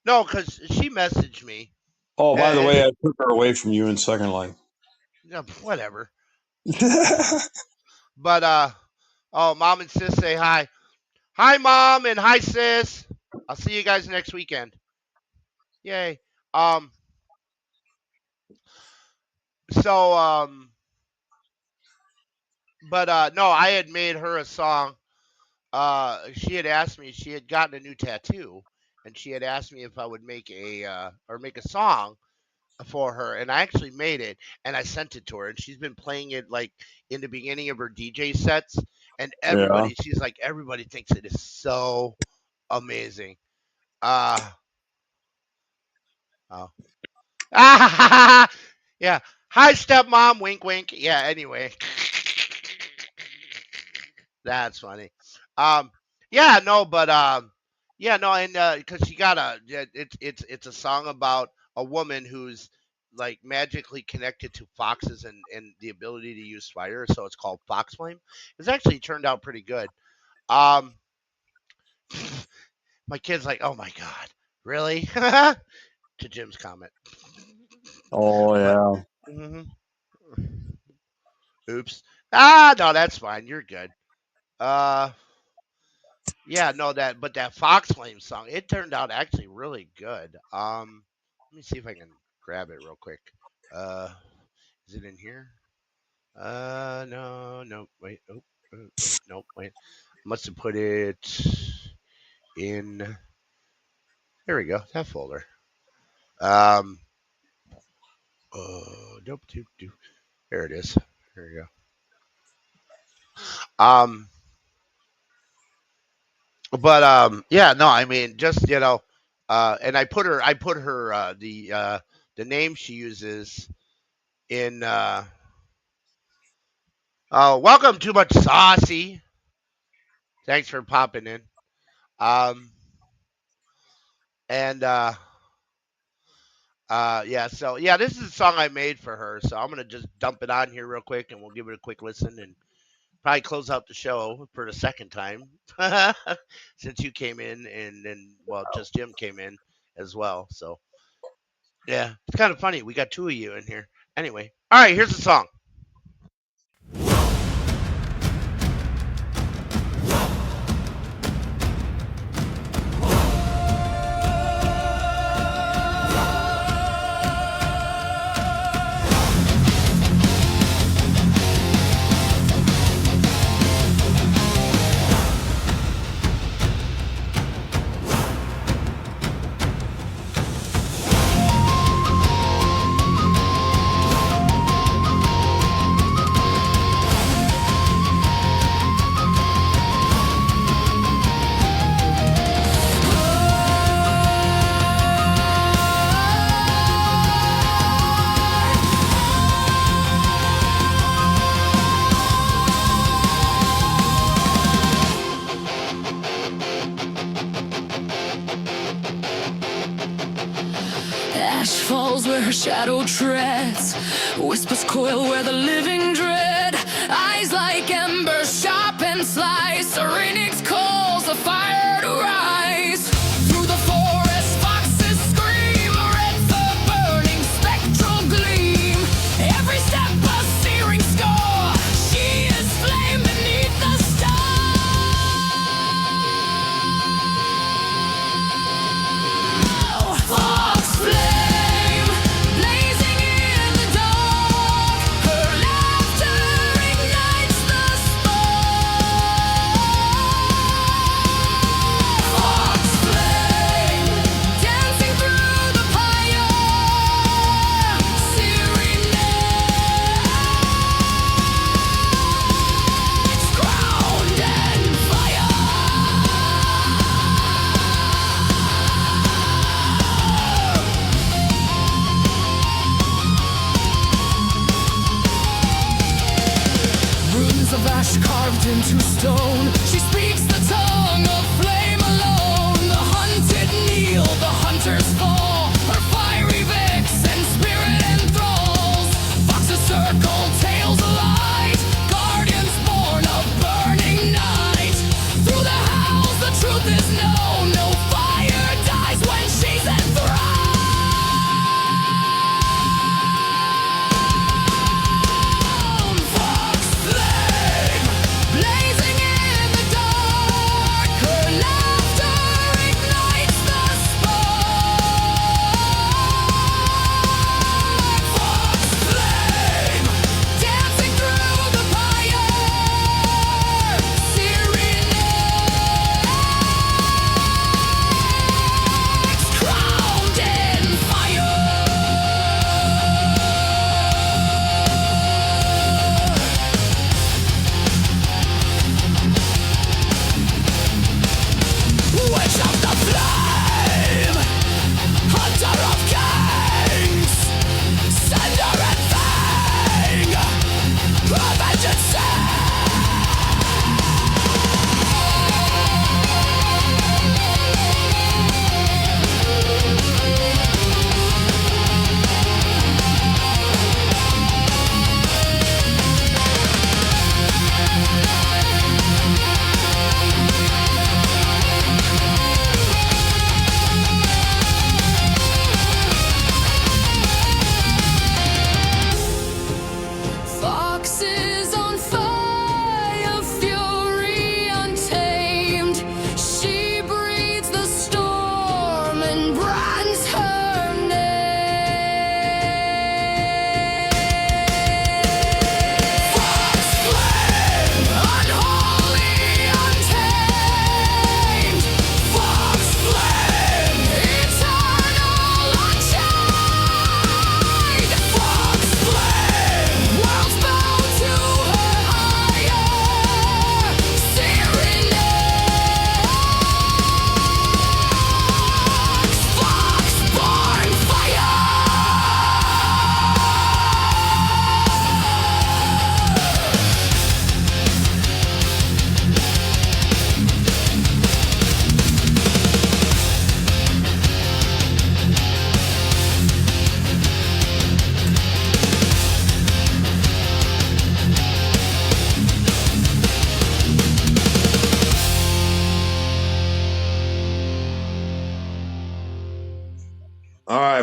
no, because she messaged me. Oh, by the And- way, I took her away from you in Second Life. Yeah, whatever. But oh, mom and sis say hi. Hi, mom, and hi, sis. I'll see you guys next weekend. Yay. So but no, I had made her a song. She had asked me. She had gotten a new tattoo, and she had asked me if I would make a song for her, and I actually made it and I sent it to her, and she's been playing it like in the beginning of her DJ sets, and she's like, everybody thinks it is so amazing. Oh. Yeah. Hi, stepmom. Wink, wink. Yeah. Anyway, that's funny. Yeah. No, but yeah. No, and because she got it's a song about a woman who's like magically connected to foxes and the ability to use fire. So it's called Fox Flame. It's actually turned out pretty good. My kid's like, oh my God, Really? To Jim's comment. Oh yeah. hmm Oops. Ah, no, that's fine. You're good. Yeah, no, that Fox Flame song, it turned out actually really good. Let me see if I can grab it real quick. Uh, is it in here? No, wait, wait, no, wait. Must have put it in. There we go, that folder. Um, nope, there it is. There we go. Yeah, no, I mean, just and I put her the name she uses in. Welcome to Much Saucy. Thanks for popping in. Um, and yeah, so yeah, this is a song I made for her, so I'm gonna just dump it on here real quick, and we'll give it a quick listen, and probably close out the show for the second time, since you came in, and then well, just Jim came in as well. So yeah, it's kind of funny. We got two of you in here. Anyway, all right, here's the song. Ash falls where her shadow treads. Whispers coil where the living dread. Eyes like embers, sharp and slice. Syrinx calls the fire to rise. Through the forest, foxes scream. Red's the burning spectral gleam. Every step a searing score. She is flame beneath the star. Fox flame, blazing in the dark. Her laughter ignites the spark. Fox flame, dancing through the fire. Searing nights, ground and fire. Runes of ash carved into stone. She speaks the tongue of flame alone. The hunted kneel, the hunters fall. Her fiery vixen spirit enthralls. Foxes circle, tails alight. Guardians born of burning night. Through the howls, the truth is known. No fire dies when she's enthroned. Fox flame, blazing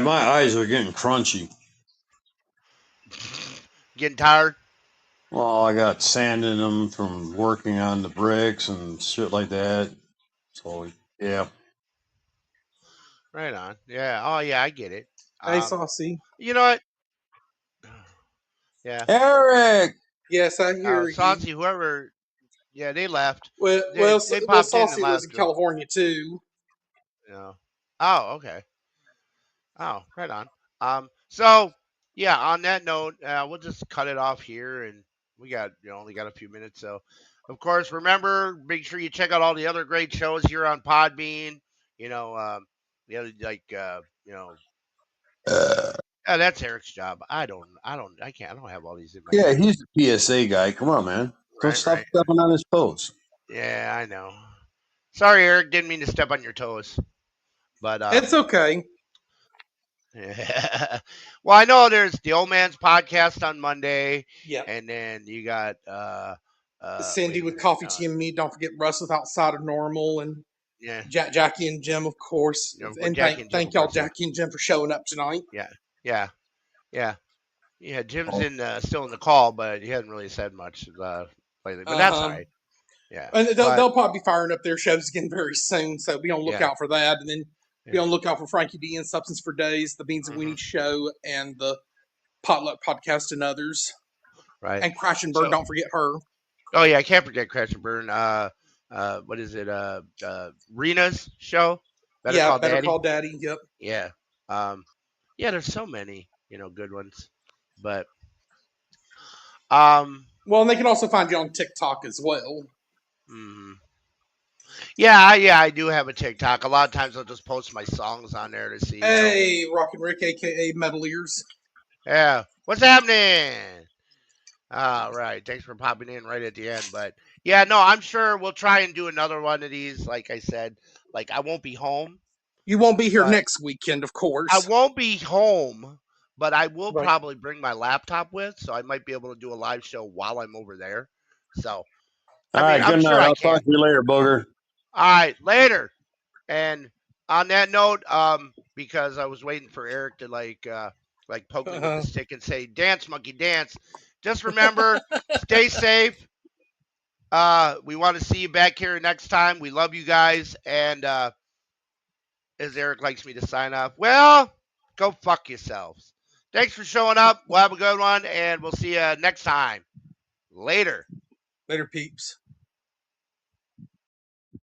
Sorry, my eyes are getting crunchy. Getting tired? Well, I got sand in them from working on the bricks and shit like that. So, yeah. Right on. Yeah. Oh, yeah, I get it. Hey, Saucy. You know what? Yeah. Eric! Yes, I hear you. Saucy, whoever. Yeah, they left. Well, They popped in Saucy and lives left. in California too. Yeah. Oh, okay. Oh, right on. So yeah, on that note, we'll just cut it off here, and we got only got a few minutes. So, of course, remember, make sure you check out all the other great shows here on Podbean. The other that's Eric's job. I don't have all these in my Yeah, head. he's the PSA guy. Come on, man. Don't stop stepping on his toes. Yeah, I know. Sorry, Eric. Didn't mean to step on your toes. But It's okay. Yeah. Well, I know there's the Old Man's podcast on Monday. Yeah. And then you got Cindy with Coffee, Tea, and Me. Don't forget Russ with Outside of Normal, and yeah, Jackie and Jim, of course. And thank y'all, Jackie and Jim, for showing up tonight. Yeah. Jim's still in the call, but he hasn't really said much lately. But that's all right. Yeah. And they'll probably be firing up their shows again very soon, so be on the lookout for that. And then be on the lookout for Frankie D and Substance for Days, the Beans and Weenie Show, and the Potluck Podcast and others. Right. And Crash and Burn, don't forget her. Oh yeah, I can't forget Crash and Burn. What is it? Rena's show. Better Call Daddy. Yep. Yeah. There's so many, good ones. But well, and they can also find you on TikTok as well. Mm-hmm. Yeah, I do have a TikTok. A lot of times I'll just post my songs on there to see. Hey, Rockin' Rick, aka Metal Ears. Yeah, what's happening? All right, thanks for popping in right at the end. But yeah, no, I'm sure we'll try and do another one of these. Like I said, I won't be home. You won't be here next weekend, of course. I won't be home, but I will probably bring my laptop with, so I might be able to do a live show while I'm over there. So, all right, good night. I'll talk to you later, Booger. All right, later. And on that note, because I was waiting for Eric to poke me with the stick and say, "Dance, monkey, dance." Just remember, stay safe. We want to see you back here next time. We love you guys. And as Eric likes me to sign off, well, go fuck yourselves. Thanks for showing up. We'll have a good one, and we'll see you next time. Later. Later, peeps.